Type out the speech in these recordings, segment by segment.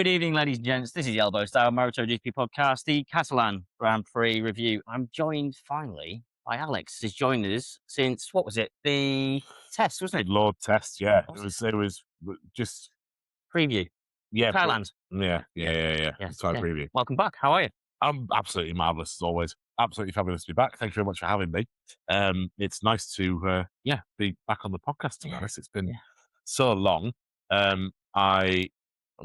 Good evening, ladies and gents. This is the Elbow Style MotoGP podcast, the Catalan Grand Prix review. I'm joined finally by Alex. He's joined us since, what was it? The test, wasn't it? Lord test, yeah. What It was was just Preview. yeah, Thailand. yeah. Yes. Time Yeah. preview. Welcome back. How are you? I'm absolutely marvelous as always. Absolutely fabulous to be back. Thank you very much for having me. It's nice to be back on the podcast. To be honest, it's been Yeah. so long. I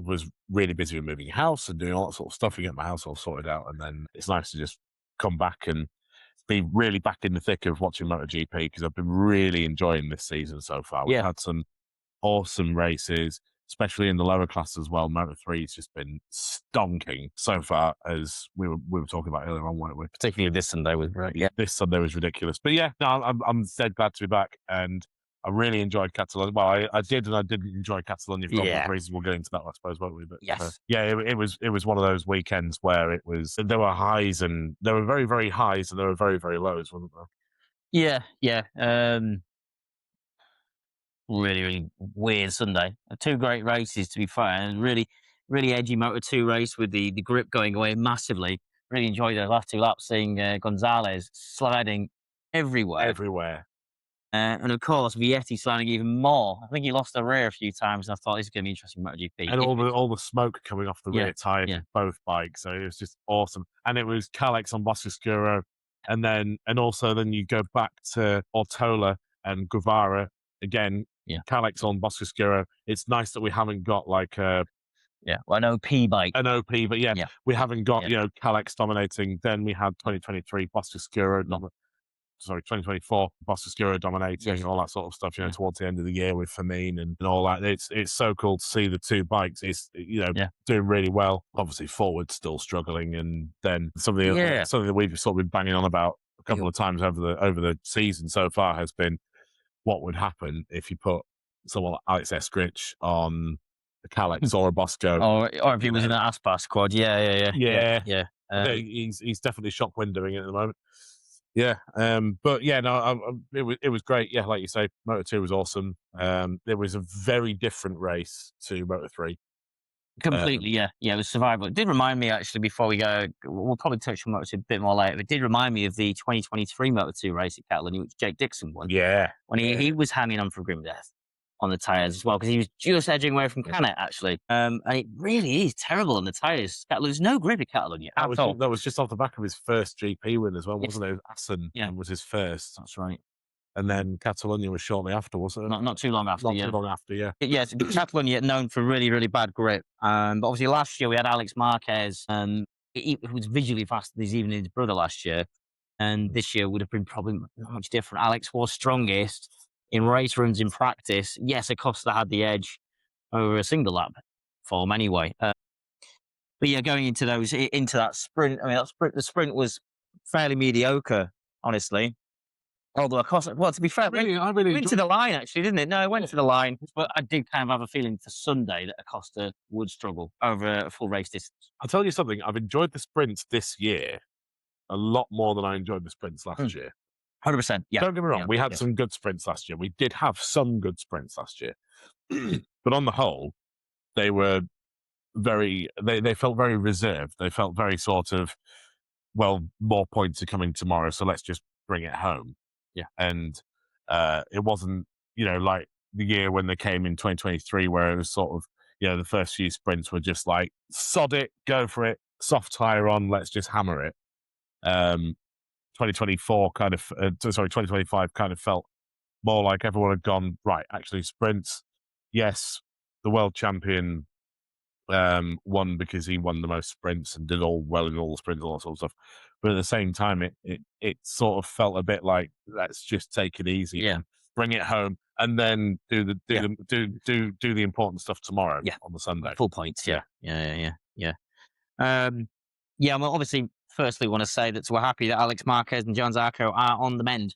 was really busy with moving house and doing all that sort of stuff and getting my house all sorted out, and then it's nice to just come back and be really back in the thick of watching MotoGP because I've been really enjoying this season so far. We've Yeah. had some awesome races, especially in the lower class as well. Moto3 has just been stonking so far, as we were talking about earlier on, weren't we? Particularly this Sunday was great. Yeah. This Sunday was ridiculous. But yeah, no, I'm dead glad to be back, and I really enjoyed Catalunya. Well, I did and I didn't enjoy Catalunya for obvious reasons. We'll get into that, I suppose, won't we? But Yes. it was one of those weekends where there were highs and there were very, very highs and there were very, very lows, wasn't there? Yeah. Really, really weird Sunday. Two great races, to be fair, and really, really edgy Moto2 race with the grip going away massively. Really enjoyed the last two laps, seeing Gonzalez sliding everywhere. Everywhere. And of course, Vietti sliding even more. I think he lost the rear a few times, and I thought this is going to be interesting MotoGP. And all the smoke coming off the rear tyre yeah. of both bikes. So it was just awesome. And it was Calex on Boscoscuro. And also you go back to Ortola and Guevara again. Yeah. Calex on Boscoscuro. It's nice that we haven't got like an OP bike. An OP, but we haven't got, Calex dominating. Then we had 2023 Boscoscuro. 2024 Boscoscuro dominating and all that sort of stuff, towards the end of the year with Firmine and all that. It's so cool to see the two bikes. It's, doing really well. Obviously, forward still struggling. And then something that we've sort of been banging on about a couple of times over the season so far has been what would happen if you put someone like Alex Eskrich on a Calex or a Bosco. Or if he was in that Aspas squad. Yeah. He's definitely shock windowing it at the moment. Yeah, but yeah, no, it was great. Yeah, like you say, Moto2 was awesome. It was a very different race to Moto3. Completely, it was survival. It did remind me, actually, before we go, we'll probably touch on Moto2 a bit more later, but it did remind me of the 2023 Moto2 race at Catalunya, which Jake Dixon won. Yeah. When he was hanging on for grim death on the tyres as well, because he was just edging away from Canet, actually. And it really is terrible on the tyres. There's no grip at Catalunya at all. That was just off the back of his first GP win as well, wasn't it? Assen was his first. That's right. And then Catalunya was shortly after, wasn't it? Not too long after. Too long after, yeah. Yes, Catalunya known for really, really bad grip. But obviously last year we had Alex Marquez. He was visually faster than even his brother last year. And this year would have been probably not much different. Alex was strongest in race runs in practice. Yes, Acosta had the edge over a single lap form anyway. But yeah, going into that sprint, the sprint was fairly mediocre, honestly. Although Acosta, to be fair, I really went to the line, actually, didn't it? No, it went to the line, but I did kind of have a feeling for Sunday that Acosta would struggle over a full race distance. I'll tell you something. I've enjoyed the sprints this year a lot more than I enjoyed the sprints last year. 100%. Yeah. Don't get me wrong. We had some good sprints last year. We did have some good sprints last year, but on the whole, they were they felt very reserved. They felt very sort of, well, more points are coming tomorrow, so let's just bring it home. Yeah. And it wasn't, like the year when they came in 2023, where it was sort of, the first few sprints were just like, sod it, go for it, soft tire on, let's just hammer it. 2024 2025 kind of felt more like everyone had gone, right, actually sprints. Yes, the world champion won because he won the most sprints and did all well in all the sprints, all that sort of stuff. But at the same time, it sort of felt a bit like, let's just take it easy, bring it home, and then do the important stuff tomorrow on the Sunday. Full points, yeah. Well, obviously, firstly, want to say that we're happy that Alex Marquez and Joan Zarco are on the mend.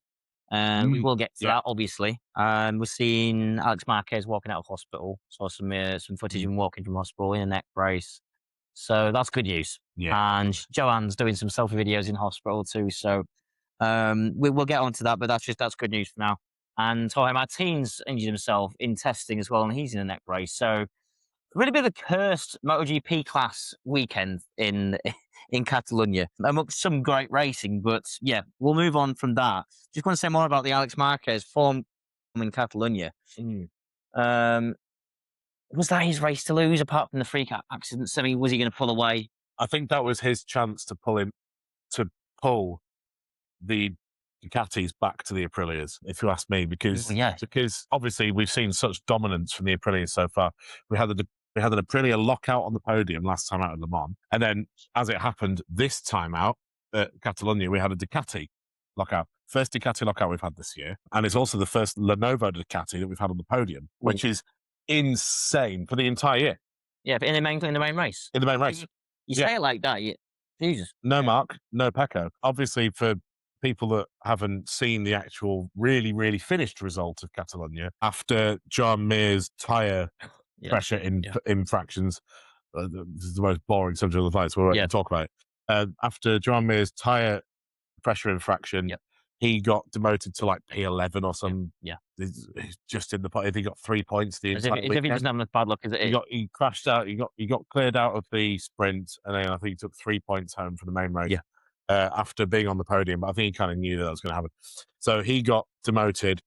We will get to that, obviously. We're seeing Alex Marquez walking out of hospital. Saw some footage of him walking from hospital in a neck brace. So that's good news. Yeah. And Joanne's doing some selfie videos in hospital too. So we'll get onto that, but that's good news for now. And Jorge Martin's injured himself in testing as well, and he's in a neck brace. So really bit of a cursed MotoGP class weekend in Catalunya. Amongst some great racing, but yeah, we'll move on from that. Just want to say more about the Alex Marquez form in Catalunya. Um, was that his race to lose? Apart from the freak accidents, I mean, was he going to pull away? I think that was his chance to pull the Ducatis back to the Aprilias, if you ask me, because obviously we've seen such dominance from the Aprilias so far. We had an Aprilia lockout on the podium last time out at Le Mans, and then as it happened this time out at Catalunya, we had a Ducati lockout. First Ducati lockout we've had this year, and it's also the first Lenovo Ducati that we've had on the podium, which is insane for the entire year. Yeah, but in the main race. In the main race. You say it like that, Jesus. No Mark, no Pecco. Obviously, for people that haven't seen the actual really, really finished result of Catalunya, after John Mears' tyre pressure infractions, this is the most boring subject of the fight, so we won't talk about it. After John Mears' tyre pressure infraction, he got demoted to like P11 or something. He's just in the pot. He got 3 points. As if he doesn't have enough bad luck, is it? He crashed out. He got cleared out of the sprint, and then I think he took 3 points home for the main race. After being on the podium, but I think he kind of knew that was going to happen. So he got demoted,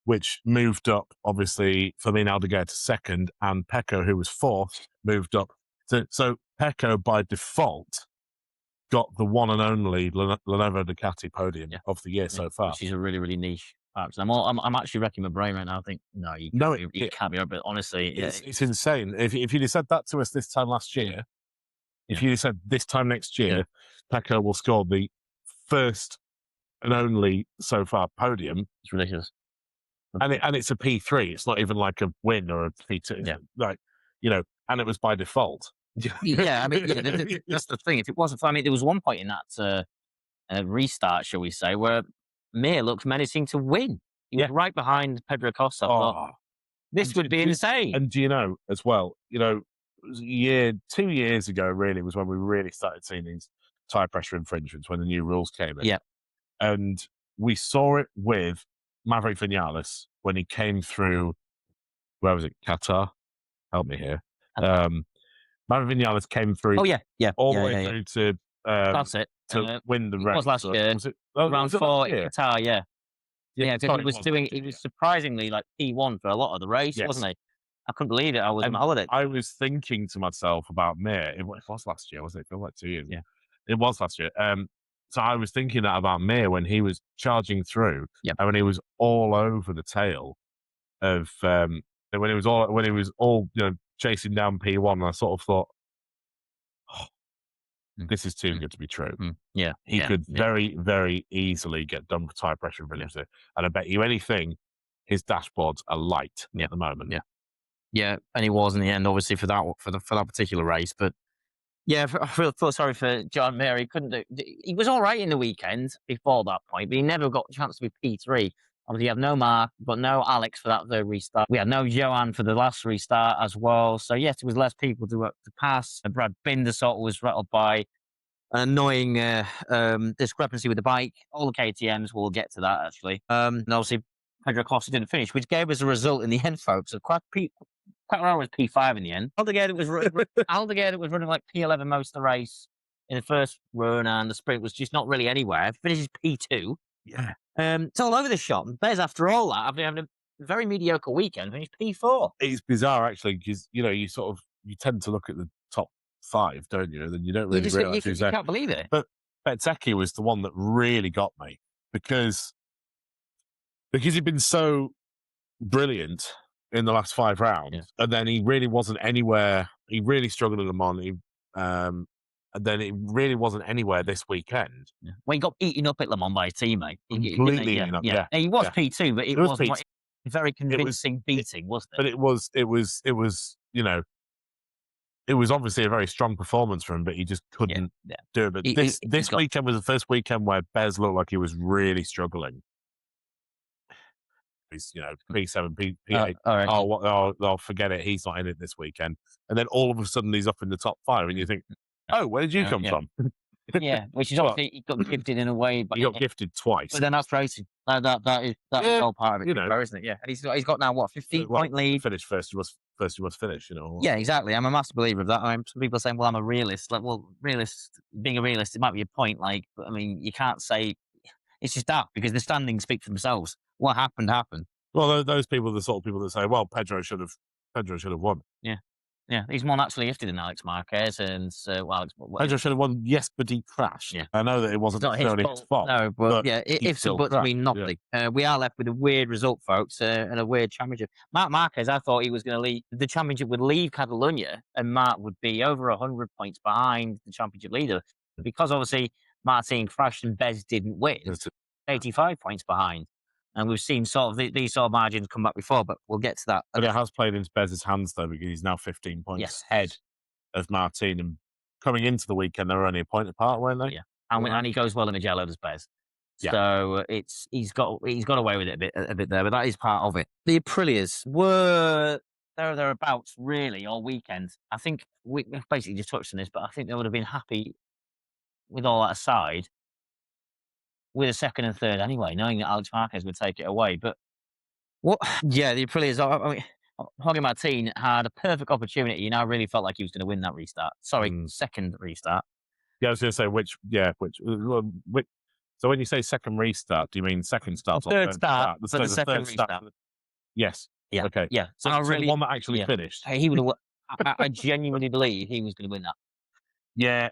which moved up, obviously, Fermin Aldeguer to second, and Pecco, who was fourth, moved up. So Pecco, by default, got the one and only Lenovo Ducati podium of the year so far. Which is a really, really niche fact. I'm actually wrecking my brain right now. I think, you can't be right, but honestly, it's insane. If you'd have said that to us this time last year, if you said this time next year, Pecco will score the first and only so far podium. It's ridiculous. And it's a P3. It's not even like a win or a P2. And it was by default. I mean, that's the thing. If it wasn't, there was one point in that restart, shall we say, where Mir looked menacing to win. He was right behind Pedro Costa. This would be insane. And do you know as well? It was 2 years ago, really, was when we really started seeing these tyre pressure infringements when the new rules came in. And we saw it with Maverick Vinales when he came through. Where was it? Qatar? Help me here. Maverick Vinales came through. All the way through to. That's it. To win the race. It was last year. Was it round 4 in Qatar? He was surprisingly like P1 for a lot of the race, wasn't he? I couldn't believe it. I was on holiday. I was thinking to myself about Mir. It was last year, wasn't it? It felt like 2 years. It was last year. So I was thinking that about Mir when he was charging through, and when he was all over the tail of when he was all chasing down P1. I sort of thought, this is too good to be true. He could very, very easily get done for tyre pressure infringement, and I bet you anything, his dashboards are light at the moment. And he was in the end, obviously, for that particular race. But I feel sorry for John Mir. He couldn't do. He was all right in the weekend before that point, but he never got a chance to be P3. Obviously, you have no Mark, but no Alex for that third restart. We had no Johan for the last restart as well. So yes, there was less people to pass. And Brad Binder sort of was rattled by an annoying discrepancy with the bike. All the KTMs, we'll get to that actually. And obviously, Pedro Costa didn't finish, which gave us a result in the end, folks. So Quartararo was P5 in the end. Aldeguer was running like P11 most of the race in the first run, and the sprint was just not really anywhere. Finishes P2. It's all over the shop. Bez, after all that, after having a very mediocre weekend, finished P4. It's bizarre actually, because you tend to look at the top 5, don't you? And then you don't really realize who's there. You can't believe it. But Bezzecchi was the one that really got me because he'd been so brilliant in the last 5 rounds, and then he really wasn't anywhere. He really struggled in Le Mans. And then it really wasn't anywhere this weekend. Well, he got eaten up at Le Mans by a teammate. Completely eaten up. Yeah. He was P2, but it wasn't a very convincing beating, wasn't it? But it was obviously a very strong performance from him, but he just couldn't do it. But this weekend was the first weekend where Bez looked like he was really struggling. He's P7, P8. Oh, forget it. He's not in it this weekend. And then all of a sudden he's up in the top 5, and you think, oh, where did you come from? Which is obviously he got gifted in a way. But he got gifted twice. But then that's racing. That is all part of it, isn't it? Yeah, and he's got now what 15-point lead. Finished first. He was first you must finish. You know. Yeah, exactly. I'm a massive believer of that. Some people are saying, "Well, I'm a realist." Like, well, being a realist, it might be a point. Like, but I mean, you can't say it's just that because the standings speak for themselves. What happened happened. Well, those people are the sort of people that say, "Well, Pedro should have won." Yeah, yeah. He's more naturally gifted than Alex Marquez, and Alex. Pedro should have won, yes, but he crashed. Yeah. I know that it wasn't It's not his necessarily his fault. No, but yeah, he ifs and still buts crashed. mean nothing. We are left with a weird result, folks, and a weird championship. Marc Marquez, I thought he was going to leave. The championship would leave Catalunya, and Marc would be over 100 points behind the championship leader. But because obviously Martin crashed and Bez didn't win, 85 points behind. And we've seen sort of these sort of margins come back before, but we'll get to that. But it has played into Bez's hands, though, because he's now 15 points ahead of Martin. And coming into the weekend, they were only a point apart, weren't they? Yeah. And he goes well in Magello, does Bez. Yeah. So he's got away with it a bit there, but that is part of it. The Aprilias were thereabouts really all weekend. I think we basically just touched on this, but I think they would have been happy with all that aside with a second and third anyway, knowing that Alex Marquez would take it away. But what? Yeah, the Aprilias. I mean, Jorge Martin had a perfect opportunity, and I really felt like he was going to win that restart. Sorry, second restart. Yeah, I was going to say which. So when you say second restart, do you mean second start or third start? So the second restart. Yes. Yeah. Okay. Yeah. So the one that actually finished. He would have. I genuinely believe he was going to win that. Yeah.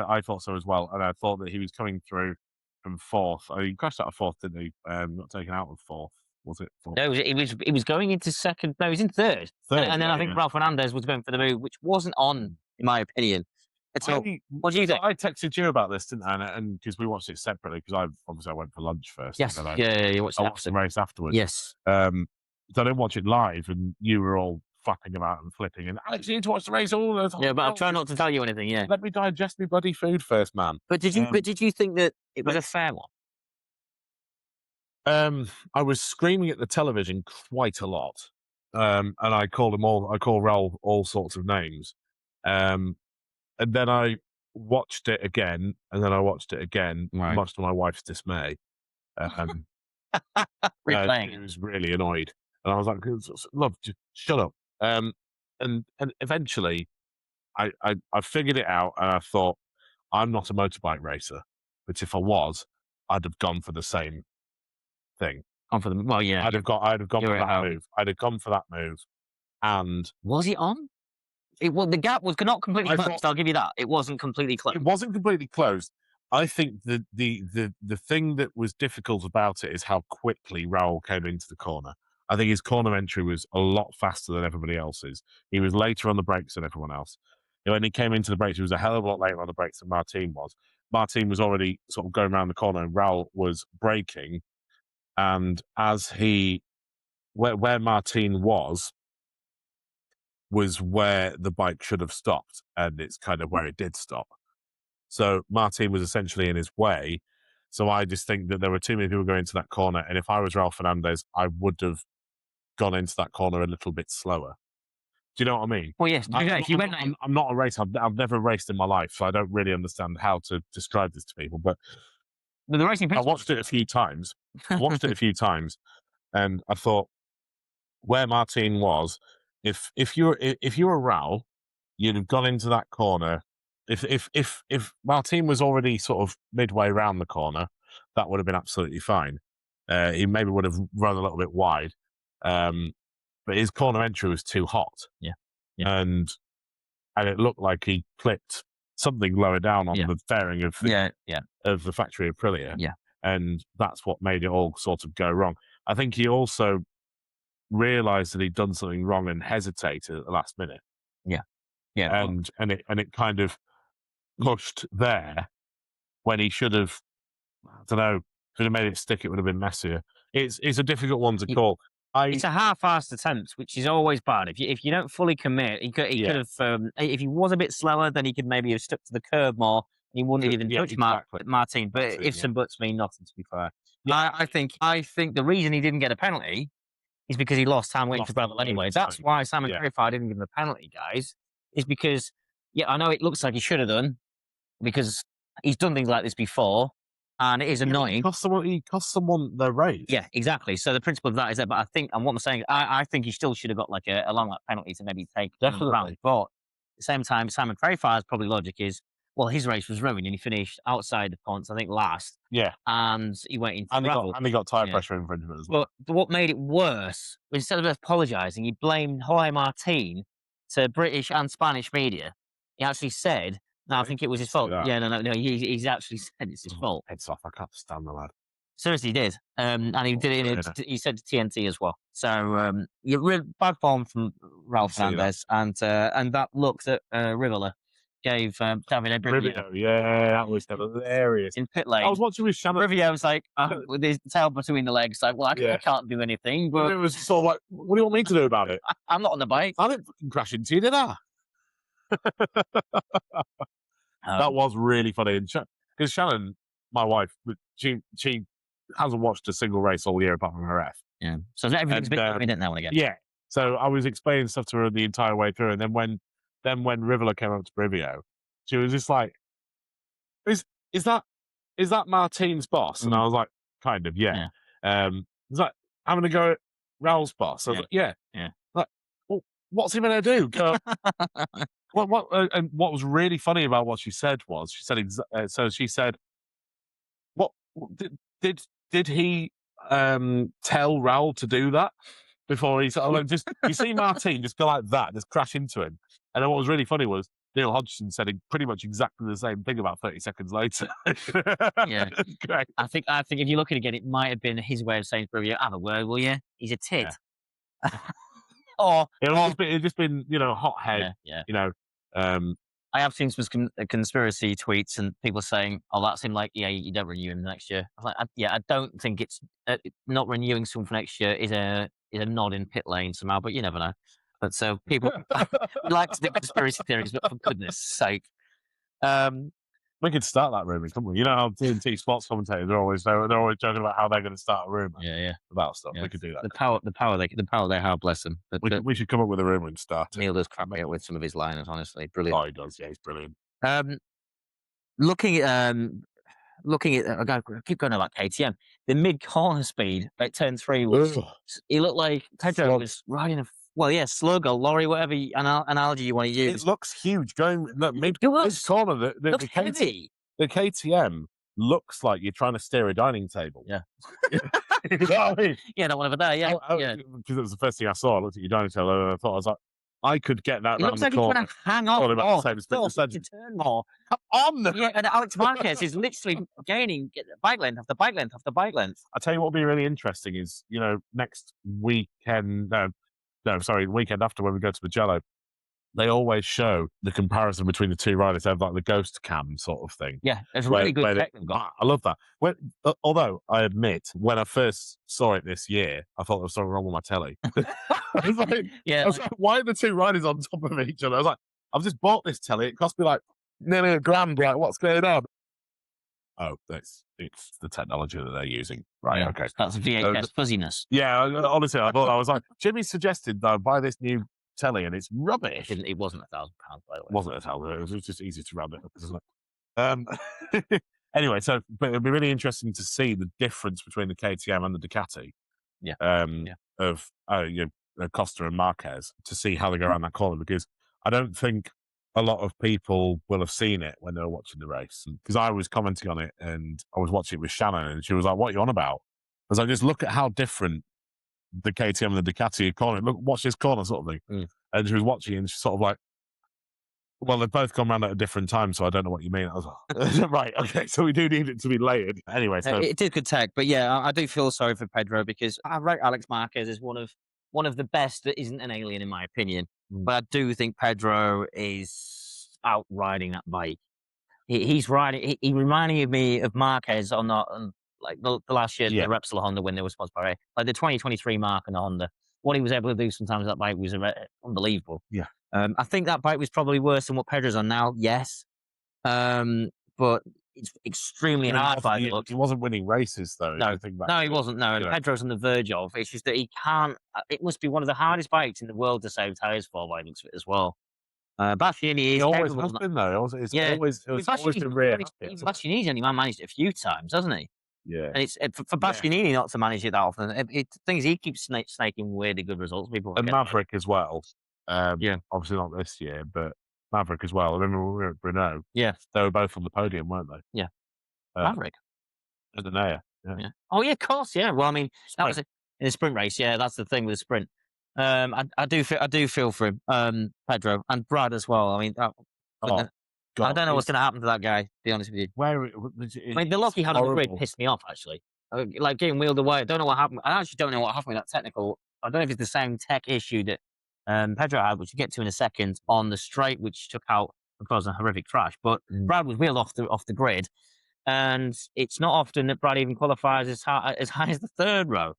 I thought so as well, and I thought that he was coming through from fourth. He crashed out of fourth, didn't he? Not taken out of fourth. Was it? Fourth? No, he was going into second. No, he was in third. And then I think Ralph Hernandez was going for the move, which wasn't on, in my opinion. So, what do you think? I texted you about this, didn't I? And because we watched it separately, because I went for lunch first. Yes, and you watched I watched the race afterwards. Yes. So I didn't watch it live, and you were all flapping about and flipping. And Alex, you need to watch the race all the time. Yeah, but I'm trying not to tell you anything. Yeah. Let me digest my bloody food first, man. But did you think that it was a fair one? I was screaming at the television quite a lot, and I called Raul all sorts of names, and then I watched it again, and then I watched it again, much to my wife's dismay. Replaying She was really annoyed, and I was like, "Love, just shut up." And eventually, I figured it out, and I thought, I'm not a motorbike racer, but if I was, I'd have gone for the same thing. I'd have gone for that move. I'd have gone for that move. And was it on? The gap was not completely closed. I'll give you that. It wasn't completely closed. It wasn't completely closed. I think the thing that was difficult about it is how quickly Raul came into the corner. I think his corner entry was a lot faster than everybody else's. He was later on the brakes than everyone else. When he came into the brakes, he was a hell of a lot later on the brakes than Martin was. Martin was already sort of going around the corner, and Raul was braking. And where Martin was where the bike should have stopped, and it's kind of where it did stop. So Martin was essentially in his way. So I just think that there were too many people going into that corner, and if I was Ralph Fernandez, I would have gone into that corner a little bit slower. Do you know what I mean? Well, yes. I'm not a racer. I've never raced in my life, so I don't really understand how to describe this to people. But the racing, I watched it a few times. And I thought where Martin was, if you were Raul, you'd have gone into that corner. If Martin was already sort of midway around the corner, that would have been absolutely fine. He maybe would have run a little bit wide, but his corner entry was too hot. Yeah. And it looked like he clipped something lower down on the fairing of the factory Aprilia. Yeah. And that's what made it all sort of go wrong. I think he also realised that he'd done something wrong and hesitated at the last minute. Yeah. And it kind of pushed there when he should have, I don't know, if he'd have made it stick, it would have been messier. It's a difficult one to call. It's a half-assed attempt, which is always bad. If you don't fully commit, he could have. If he was a bit slower, then he could maybe have stuck to the curb more. He wouldn't have even touched Martin. But ifs and buts mean nothing, to be fair. Yeah. I think the reason he didn't get a penalty is because he lost time waiting for Breville anyway. That's why Simon Griffith didn't give him a penalty, guys. Is because I know it looks like he should have done, because he's done things like this before. and it is annoying. He cost someone their race. Yeah, exactly. So the principle of that is that, but I think, and what I'm saying, I think he still should have got like a long lap penalty to maybe take another round. Definitely. But at the same time, Simon Crayfire's probably logic is, well, his race was ruined and he finished outside the points, I think last, Yeah. and he went into And gravel. he got tyre Yeah. pressure infringement as well. But what made it worse, instead of apologising, he blamed Jorge Martin to British and Spanish media. He actually said, no, I Really? think it was his Say fault. that? Yeah, no. He's actually said it's his fault. Heads off. I can't stand the lad. Seriously, he did. And he did it. Really? He said to TNT as well. So yeah, real bad form from Ralph See that. Fernandez, and that look that Rivola gave Davide Brivio Rivio, yeah, that was hilarious. in pit I lane. was watching with Shannon. Brivio was like, with his tail between the legs, like, well, I Yeah. can't do anything, but It was sort of like, what do you want me to do about it? I'm not on the bike. I didn't fucking crash into you, did I? That was really funny. Because Shannon, my wife, she hasn't watched a single race all year apart from her F. Yeah. So everything's been in it now and again. Yeah. So I was explaining stuff to her the entire way through, and then when Rivola came up to Brivio, she was just like, "Is that Martin's boss?" And I was like, "Kind of, yeah." He's like, "Having a go at Raul's boss." I was like, "Yeah." Like, well, what's he going to do? Go, and what was really funny about what she said was, she said, so she said, "What did he tell Raul to do that before he said, like, just you see Martin just go like that, just crash into him?" And then what was really funny was Neil Hodgson said pretty much exactly the same thing about 30 seconds later. Yeah. Great. I think if you look at it again, it might have been his way of saying, "Brivio, have a word, will you? He's a tit." Or It's just been, hot head. Yeah. I have seen some conspiracy tweets and people saying, "Oh, that's him." Like, yeah, you don't renew him next year. I was like, I don't think it's not renewing someone for next year is a nod in pit lane somehow, but you never know. But so people like to do conspiracy theories, but for goodness sake, we could start that rumor, couldn't we? You know how TNT sports commentators are always joking about how they're going to start a rumor. Yeah. About stuff. Yeah. We could do that. The power they have, bless them. But we should come up with a rumor and start it. Neil does crap me up with some of his liners, honestly, brilliant. Oh, he does. Yeah, he's brilliant. Looking at, I keep going about KTM. The mid corner speed at turn 3 was. He looked like Pedro was riding a slug or lorry, whatever analogy you want to use. It looks huge going mid corner. The KTM looks like you're trying to steer a dining table. Yeah. You know what I mean? Yeah, not one of a day. Yeah, because it was the first thing I saw. I looked at your dining table and I thought, I was like, I could get that. It looks like he's trying to hang off more. To turn more. On the and Alex Marquez is literally gaining bike length after bike length after bike length. I tell you what would be really interesting is, next weekend. The weekend after when we go to Mugello, they always show the comparison between the two riders. They have like the ghost cam sort of thing. Yeah, it's really good tech they've got. I love that. Although I admit, when I first saw it this year, I thought there was something wrong with my telly. I was like, why are the two riders on top of each other? I was like, I've just bought this telly. It cost me like nearly $1,000. Like, what's going on? Oh, it's the technology that they're using. Right, yeah, okay. That's VHS fuzziness. Yeah, honestly, I was like, Jimmy suggested that I buy this new telly and it's rubbish. It wasn't £1,000, by the way. It wasn't £1,000. It was just easy to round it up, isn't it? Anyway, but it'd be really interesting to see the difference between the KTM and the Ducati. Of Costa and Marquez, to see how they go around that corner, because I don't think a lot of people will have seen it when they were watching the race. Because I was commenting on it and I was watching it with Shannon and she was like, "What are you on about?" I was like, "Just look at how different the KTM and the Ducati are corner. Look, watch this corner," sort of thing. And she was watching and she's sort of like, "Well, they've both come around at a different time, so I don't know what you mean." I was like, "Right, okay, so we do need it to be layered." Anyway, so it did good tech, but yeah, I do feel sorry for Pedro because I rate Alex Marquez as one of the best that isn't an alien, in my opinion. But I do think Pedro is out riding that bike. He's riding. He reminded me of Marquez on like the last year, the Repsol Honda when they were sponsored by like the 2023 mark on the Honda. What he was able to do sometimes with that bike was unbelievable. Yeah. I think that bike was probably worse than what Pedro's on now. Yes. But it's extremely hard by the look. He wasn't winning races though. No, he wasn't. No, and Pedro's on the verge of. It's just that he can't. It must be one of the hardest bikes in the world to save tyres for by the looks of it as well. Bastianini He is always capable. has been though. It's Yeah. always been really happy. Even Bastianini's only managed it a few times, hasn't he? Yeah. And it's for Bastianini not to manage it that often. Things he keeps snaking weirdly good results. People And forget. Maverick as well. Yeah. Obviously not this year, but Maverick as well. I remember when we were at Brno, Yeah. they were both on the podium, weren't they? Yeah. Uh, Maverick. At the Naya. Yeah. Yeah. Oh yeah, of course. Yeah. Well, I mean, that was Sprint. in a sprint race. Yeah, that's the thing with the sprint. I do feel for him, Pedro and Brad as well. I mean, Oh, I don't know what's it's going to happen to that guy. To be honest with you, where I mean, the luck he had on the grid pissed me off actually. Like getting wheeled away. I don't know what happened. I actually don't know what happened with that technical. I don't know if it's the same tech issue that Pedro had, which we'll get to in a second, on the straight, which took out because of a horrific crash. But Brad was wheeled off the grid, and it's not often that Brad even qualifies as high as the third row.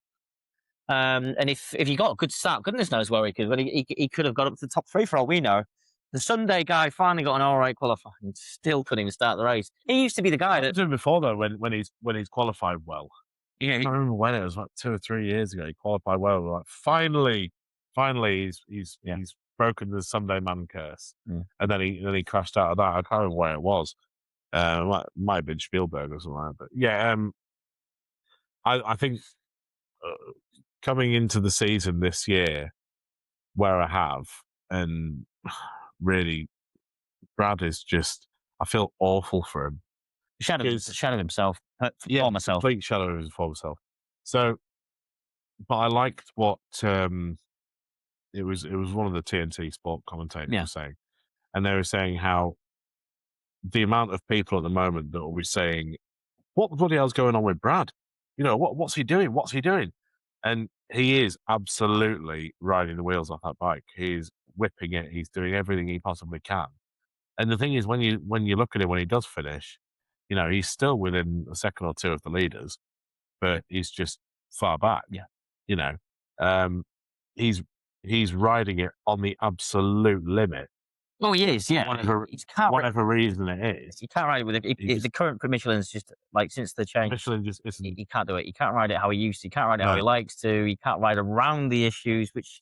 And if he got a good start, goodness knows where he could. But he could have got up to the top three for all we know. The Sunday guy finally got an all right qualifying, still couldn't even start the race. He used to be the guy that did before though when he's qualified well. Yeah, I remember when it was like 2 or 3 years ago. He qualified well. Like finally, he's broken the Sunday man curse, and then he crashed out of that. I can't remember where it was. Might have been Spielberg or something like that. But yeah, I think coming into the season this year, where I have, and really, Brad is just. I feel awful for him. shadowed himself. For myself. Complete shadow of his former self. So, but I liked what it was one of the TNT sport commentators was saying, and they were saying how the amount of people at the moment that will be saying, "What the bloody hell's going on with Brad? You know what's he doing? What's he doing?" And he is absolutely riding the wheels off that bike. He's whipping it. He's doing everything he possibly can. And the thing is, when you look at him when he does finish, you know he's still within a second or two of the leaders, but he's just far back. Yeah. You know, he's riding it on the absolute limit. Oh, he is. Yeah. Whatever reason it is, you can't ride it with it. The current for Michelin's just like since the change. Michelin just isn't. He can't do it. He can't ride it how he used to. He can't ride it how he likes to. He can't ride around the issues, which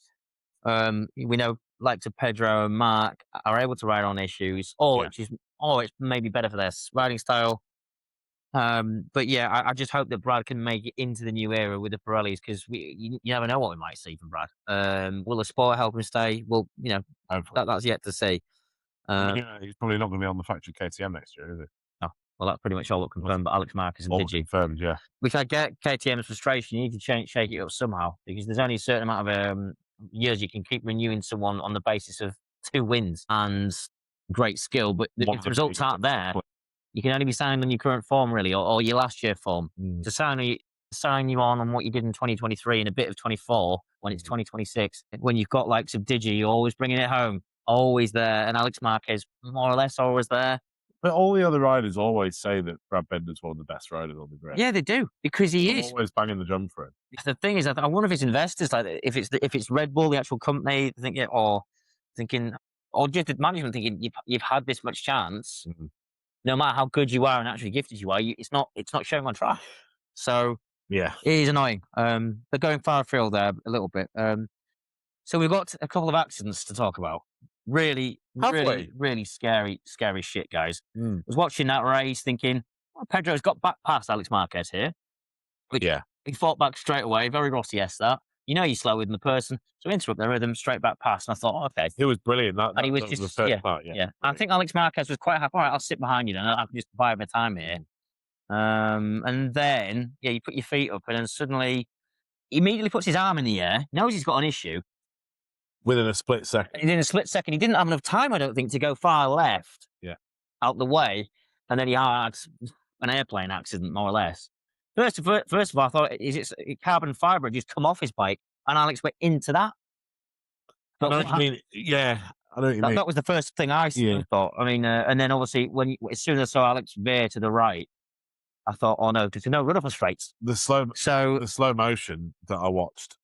we know, like to Pedro and Mark, are able to ride on issues, it's maybe better for their riding style. But yeah, I just hope that Brad can make it into the new era with the Pirellis because you never know what we might see from Brad. Will the sport help him stay? Well, that's yet to see. He's probably not going to be on the factory KTM next year, is he? Oh, well, that's pretty much all confirmed. But Alex Marquez and Digi confirmed, yeah. Which I get KTM's frustration. You need to shake it up somehow because there's only a certain amount of years you can keep renewing someone on the basis of 2 wins and great skill. But if the results aren't there, you can only be signed on your current form, really, or your last year form. To sign you on what you did in 2023 and a bit of 24 when it's 2026. When you've got likes of Digi, you're always bringing it home, always there, and Alex Marquez more or less always there. But all the other riders always say that Brad Bender's one of the best riders on the grid. Yeah, they do because he is always banging the drum for him. The thing is, I wonder if it's investors, like if it's Red Bull, the actual company, or just the management thinking you've had this much chance. Mm-hmm. No matter how good you are and actually gifted you are, it's not showing on track. So yeah, it is annoying. They're going far afield there a little bit. So we've got a couple of accidents to talk about. Really scary shit, guys. I was watching that race thinking, Pedro's got back past Alex Marquez here. He fought back straight away. Very Rossi-esque that. You're slower than the person, so interrupt their rhythm, straight back past. And I thought, okay. It was brilliant. And he was just, the first part, yeah. I think Alex Marquez was quite happy. All right, I'll sit behind you then. I can just bide my time here. And then, you put your feet up, and then suddenly, he immediately puts his arm in the air, knows he's got an issue. Within a split second. He didn't have enough time, I don't think, to go far left. Yeah. Out the way, and then he had an airplane accident, more or less. First of all, I thought, is it carbon fibre just come off his bike, and Alex went into that? But I know what you mean. Yeah, I know what you mean. That was the first thing I thought. I mean, and then obviously, as soon as I saw Alex veer to the right, I thought, oh no, there's no run up on straights. The slow motion that I watched,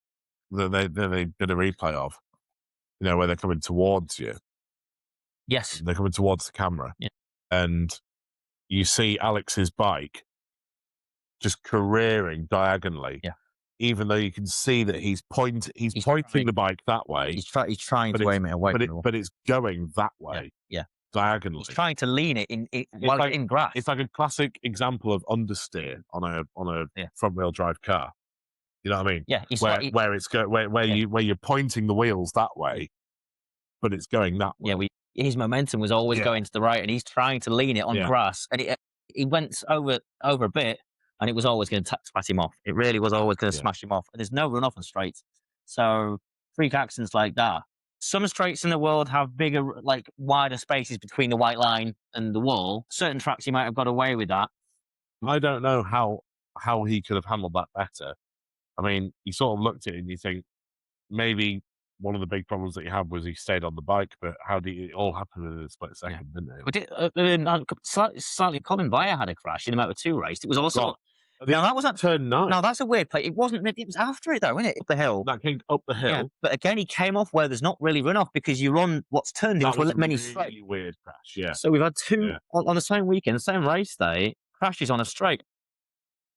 that they did a replay of, where they're coming towards you. Yes. They're coming towards the camera. Yeah. And you see Alex's bike just careering diagonally even though you can see that he's pointing the bike that way. He's trying to aim it away from the wall. But it's going that way. Yeah. Diagonally. He's trying to lean it while it's in grass. It's like a classic example of understeer on a front wheel drive car. You know what I mean? Yeah. Where you're pointing the wheels that way, but it's going that way. Yeah. His momentum was always going to the right, and he's trying to lean it on grass, and he went over a bit, and it was always going to smash him off. It really was always going to smash him off. And there's no run off on straights, so freak accidents like that. Some straights in the world have bigger, like wider spaces between the white line and the wall. Certain tracks you might have got away with that. I don't know how he could have handled that better. I mean, you sort of looked at it and you think maybe one of the big problems that you had was he stayed on the bike, but how did it all happen in a split second, didn't it? Slightly, Colin Bayer had a crash in a Moto2 race. It was also... Now, that was at turn 9. No, that's a weird play. It wasn't. It was after it, though, wasn't it? Up the hill. That came up the hill. Yeah. But again, he came off where there's not really runoff because you run what's turned into a mini straight. Really weird crash, yeah. So we've had two on the same weekend, the same race day, crashes on a straight.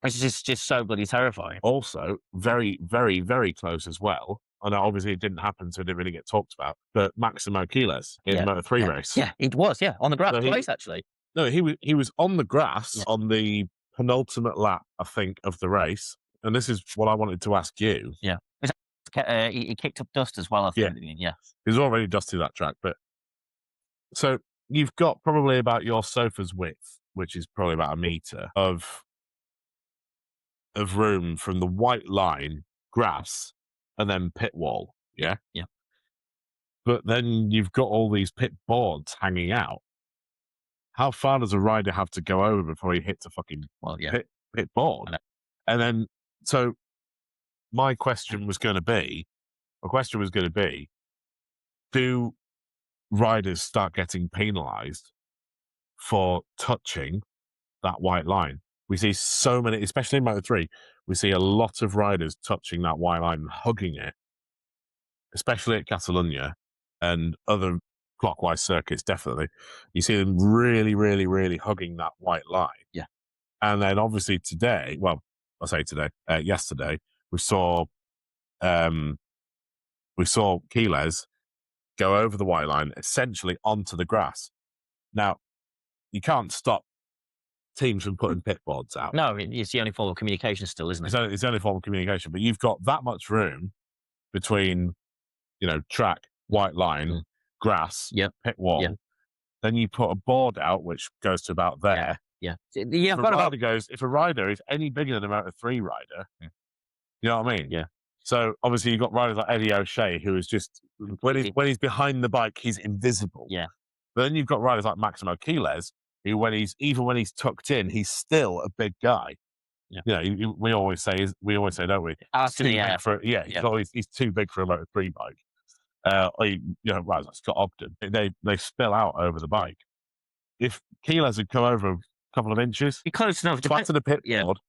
It's just so bloody terrifying. Also, very, very, very close as well. I know obviously it didn't happen, so it didn't really get talked about. But Maximo Quiles in the Moto3 race. Yeah, it was, on the grass twice, actually. No, he was on the grass on the penultimate lap, I think, of the race. And this is what I wanted to ask you. Yeah. He kicked up dust as well, I think. Yeah. He was already dusty that track. But so you've got probably about your sofa's width, which is probably about a meter of room from the white line, grass, and then pit wall. Yeah. Yeah. But then you've got all these pit boards hanging out. How far does a rider have to go over before he hits a fucking pit board? And then, so my question was going to be, do riders start getting penalised for touching that white line? We see so many, especially in Moto3, we see a lot of riders touching that white line and hugging it, especially at Catalunya and other clockwise circuits, definitely. You see them really, really, really hugging that white line. Yeah. And then obviously today, yesterday, we saw Quiles go over the white line, essentially onto the grass. Now, you can't stop teams from putting pit boards out. No, it's the only form of communication still, isn't it? It's the only form of communication, but you've got that much room between, track, white line, grass, pit wall. Yeah. Then you put a board out, which goes to about there. Yeah. If a rider is any bigger than a Moto3 rider, you know what I mean? Yeah. So obviously you've got riders like Eddie O'Shea, who is just, when he's behind the bike, he's invisible. Yeah. But then you've got riders like Maximo Quiles, who when he's tucked in, he's still a big guy. Yeah. We always say, don't we? He's too big for a Moto3 bike. Scott Ogden, they spill out over the bike. If Quiles had come over a couple of inches, be close enough to the pit board,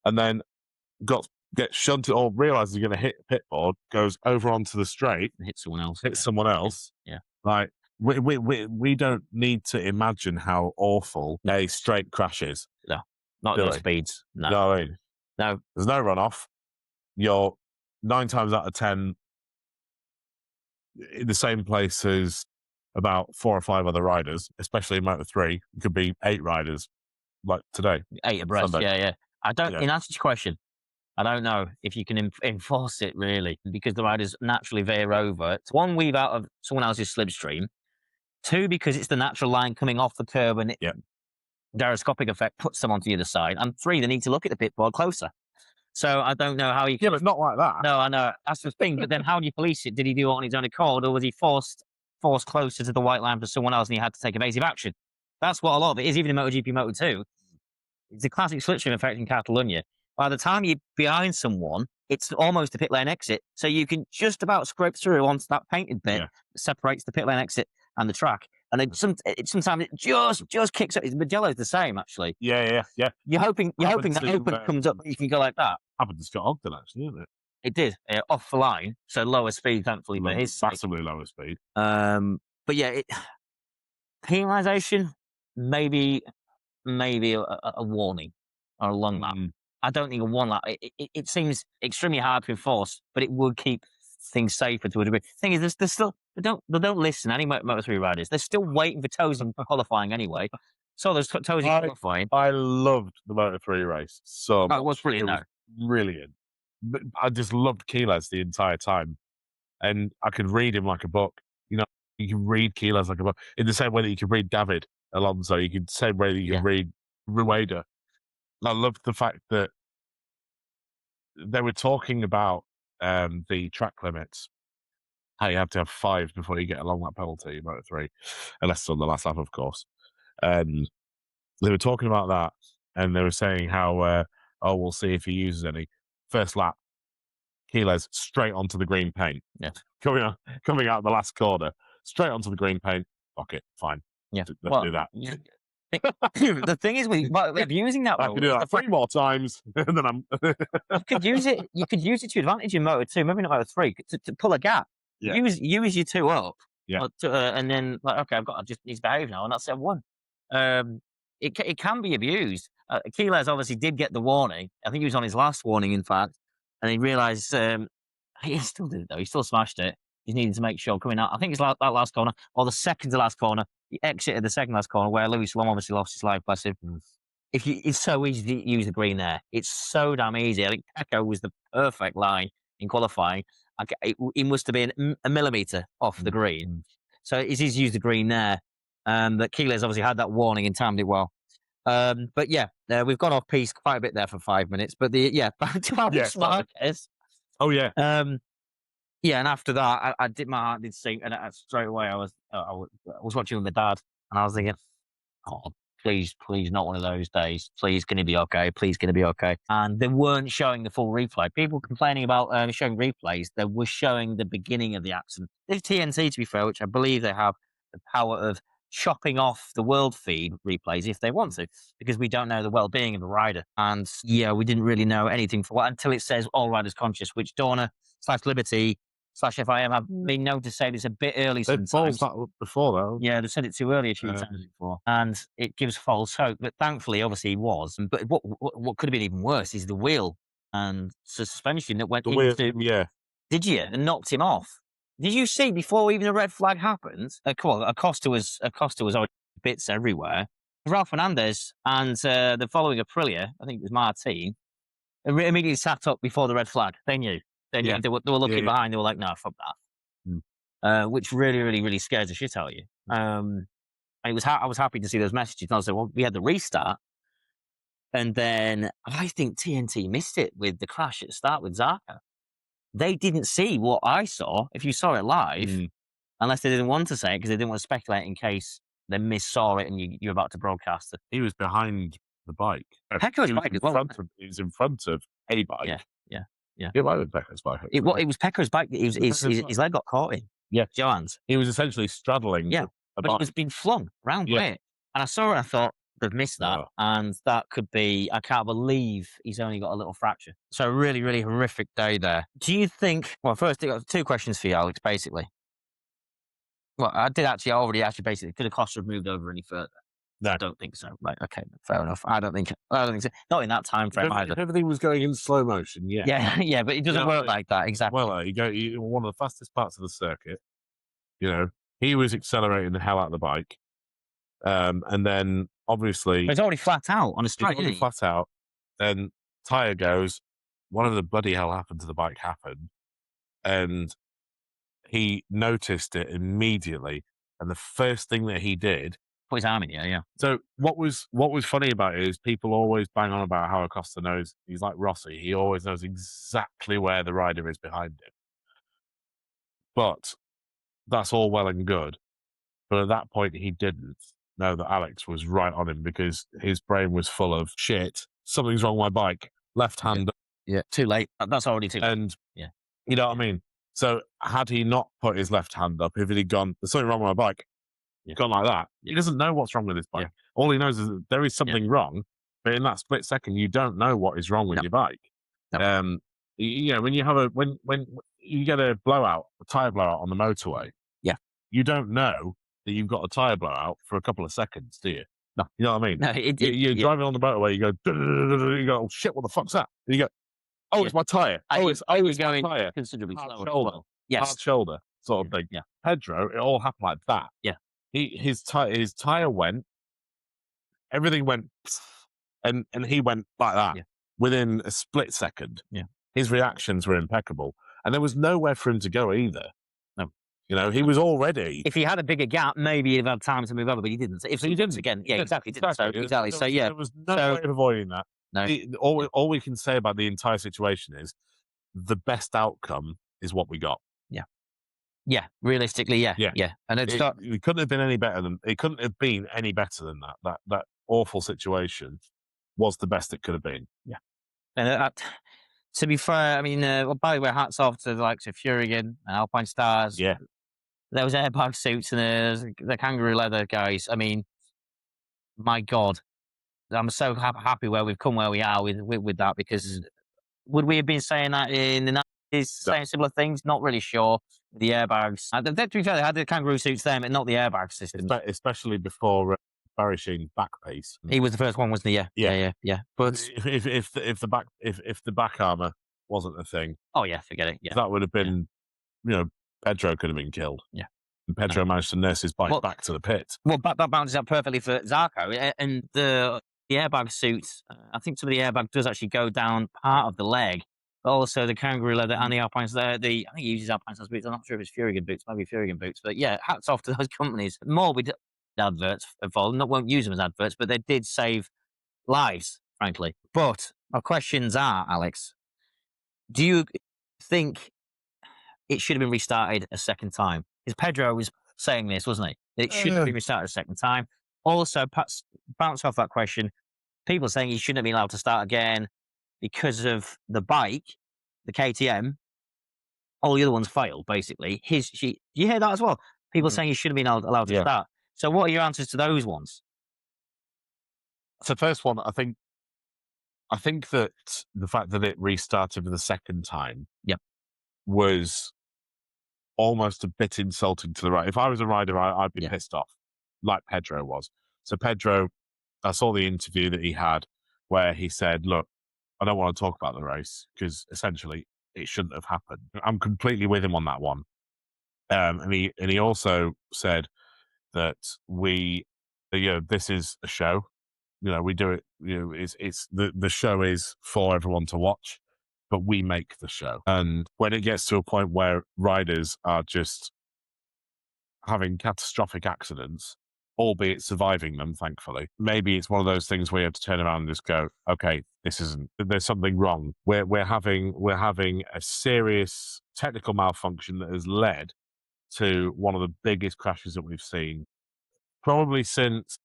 and then gets shunted or realizes he's going to hit the pit board, goes over onto the straight, and hit someone else. Yeah. Like we don't need to imagine how awful a straight crash is. No, not those speeds. No. You know what I mean? No. There's no runoff. You're 9 times out of 10 in the same place as about 4 or 5 other riders, especially in Moto3. It could be 8 riders, like today. 8 abreast, Sunday. Yeah. I don't. In answer to your question, I don't know if you can enforce it really, because the riders naturally veer over. It's 1, weave out of someone else's slipstream. 2, because it's the natural line coming off the curb and gyroscopic effect puts them onto the other side. And 3, they need to look at the pit board closer. So I don't know how you can... Yeah, but not like that. No, I know. That's the thing. But then how do you police it? Did he do it on his own accord, or was he forced closer to the white line for someone else and he had to take evasive action? That's what a lot of it is, even in MotoGP, Moto2. It's a classic slipstream effect in Catalunya. By the time you're behind someone, it's almost a pit lane exit. So you can just about scrape through onto that painted bit that separates the pit lane exit and the track. And sometimes it just kicks up. Magello's the same, actually. Yeah. You're hoping that open comes up, you can go like that. Happened to Scott Ogden, actually, didn't it? It did. Off the line, so lower speed, thankfully. But his massively lower speed. But yeah, penalisation, maybe a warning or a long lap. I don't think a one lap. It seems extremely hard to enforce, but it would keep things safer to a degree. Thing is, there's still they don't listen. Any Moto3 riders, they're still waiting for toes in qualifying anyway. So there's toes in qualifying. I loved the Moto3 race so much. Oh, it was brilliant. It was brilliant. But I just loved Quiles the entire time, and I could read him like a book. You know, you can read Quiles like a book in the same way that you can read David Alonso. You can same way that you can read Rueda. I loved the fact that they were talking about the track limits. How you have to have 5 before you get a long lap penalty in Moto3, unless it's on the last lap, of course. They were talking about that, and they were saying how, oh, we'll see if he uses any. First lap, Quiles straight onto the green paint. Yeah. Coming out the last corner, straight onto the green paint. Fuck it, fine. Yeah. Let's do that. The thing is, with using that, I can do that 3 more times, and then I'm. You could use it. You could use it to advantage in Moto2, maybe not Moto3, to pull a gap. Yeah. Use your 2 up. Yeah. And then like, okay, I just need to behave now, and that's step 1. It can be abused. Quiles obviously did get the warning. I think he was on his last warning, in fact, and he realised he still did it though. He still smashed it. He needed to make sure coming out. I think it's that last corner or the second to last corner. He exited the second last corner where Lewis Long obviously lost his life. Bless him. It's so easy to use the green there. It's so damn easy. I think Pecco was the perfect line in qualifying. He must have been a millimetre off the green. So it's easy to use the green there. That Quiles obviously had that warning and timed it well. But yeah, we've gone off piece quite a bit there for 5 minutes. But back to Alex Marquez. Oh yeah. Yeah, and after that, my heart did sink, and straight away I was watching with my dad, and I was thinking, oh, please, not one of those days. Please, can it be okay? Please, can it be okay? And they weren't showing the full replay. People complaining about showing replays. They were showing the beginning of the accident. There's TNT, to be fair, which I believe they have the power of chopping off the world feed replays if they want to, because we don't know the well-being of the rider. And yeah, we didn't really know anything for what until it says all riders conscious, which Dorna/Liberty /FIM have been known to say it's a bit early sometimes. That before though. Yeah, they said it too early a few times before, and it gives false hope. But thankfully, obviously, he was. But what could have been even worse is the wheel and suspension that went into. Yeah. Did you? And knocked him off. Did you see before even the red flag happened? Acosta was already bits everywhere. Ralph Fernandez and the following Aprilia, I think it was Martin, immediately sat up before the red flag. They knew. They were looking behind. They were like, "No, fuck that," which really, really, really scares the shit out of you. And I was happy to see those messages. And I was like, "Well, we had the restart, and then I think TNT missed it with the crash at the start with Zarco. They didn't see what I saw. If you saw it live, unless they didn't want to say it because they didn't want to speculate in case they saw it and you're about to broadcast it. He was behind the bike. Pecco's bike as well. He was in front of a bike. Yeah. It might have been Pecco's bike. It was Pecco's bike. His leg got caught in. Yeah. Johan's. He was essentially straddling. Yeah. But it was being flung round it. And I saw it and I thought, they've missed that. Oh. And that could be, I can't believe he's only got a little fracture. So really, really horrific day there. Do you think, well, first, I got 2 questions for you, Alex, basically. Well, I did already basically, could Acosta have moved over any further? No. I don't think so. Right, okay, fair enough. I don't think so. Not in that time frame either. If everything was going in slow motion, Yeah, but it doesn't work like that, exactly. Well, you one of the fastest parts of the circuit, he was accelerating the hell out of the bike. And then obviously it's already flat out on a straight. It's already flat out. Then tyre goes. One of the bloody hell happened to the bike happened, and he noticed it immediately. And the first thing that he did, put his arm in, yeah. So what was funny about it is people always bang on about how Acosta knows. He's like Rossi. He always knows exactly where the rider is behind him. But that's all well and good. But at that point, he didn't know that Alex was right on him because his brain was full of shit. Something's wrong with my bike. Left hand. Yeah, too late. That's already too late. And you know what I mean? So had he not put his left hand up, if he'd gone, there's something wrong with my bike, gone like that, he doesn't know what's wrong with his bike. All he knows is that there is something wrong, but in that split second, you don't know what is wrong with your bike. No. When you have when you get a tire blowout on the motorway, you don't know that you've got a tire blowout for a couple of seconds, do you? No. You know what I mean? No, You're driving on the motorway, you go, oh shit, what the fuck's that? And you go, oh, it's my tyre. It's my tyre. Considerably Hard slower. shoulder. Well. Yes. Hard shoulder sort of thing. Yeah. Pedro, it all happened like that. Yeah. His tyre went, everything went, and he went like that within a split second. Yeah. His reactions were impeccable. And there was nowhere for him to go either. No. You know, he was already. If he had a bigger gap, maybe he'd have had time to move over, but he didn't. If he didn't, again, exactly. Didn't. So, exactly. So, There was no way of avoiding that. No. All we can say about the entire situation is the best outcome is what we got. Yeah. Yeah. Realistically, yeah. And it couldn't have been any better than that. That awful situation was the best it could have been. Yeah. And to be fair, I mean, by the way, hats off to the likes of Furigan and Alpine Stars. Yeah. Those airbag suits and the kangaroo leather guys. I mean, my God, I'm so happy where we've come where we are with that, because would we have been saying that in the 90s, saying similar things? Not really sure. The airbags. To be fair, they had the kangaroo suits then, but not the airbag system. Especially before Barry Sheen's back piece. He was the first one, wasn't he? Yeah. But if the back armor wasn't a thing, oh yeah, forget it. Yeah, that would have been, Pedro could have been killed. Yeah, and Pedro managed to nurse his bike back to the pit. Well, that bounces out perfectly for Zarco, and the airbag suit. I think some of the airbag does actually go down part of the leg. But also the kangaroo leather and the Alpines. I think he uses Alpines as boots. I'm not sure if it's Furigan boots, maybe Furigan boots. But yeah, hats off to those companies. More with adverts involved. Won't use them as adverts, but they did save lives, frankly. But my questions are, Alex, do you think it should have been restarted a second time? Because Pedro was saying this, wasn't he? It should have been restarted a second time. Also, bounce off that question, people saying he shouldn't have been allowed to start again because of the bike, the KTM. All the other ones failed, basically. Do you hear that as well? People saying he should have been allowed to start. So what are your answers to those ones? So first one, I think that the fact that it restarted for the second time was almost a bit insulting to the rider. If I was a rider, I'd be pissed off, like Pedro was. So Pedro, I saw the interview that he had where he said, look, I don't want to talk about the race because essentially it shouldn't have happened. I'm completely with him on that one. And he also said that this is a show. We do it. It's the show is for everyone to watch, but we make the show. And when it gets to a point where riders are just having catastrophic accidents, albeit surviving them, thankfully, maybe it's one of those things where you have to turn around and just go, okay, there's something wrong. We're having a serious technical malfunction that has led to one of the biggest crashes that we've seen, probably since.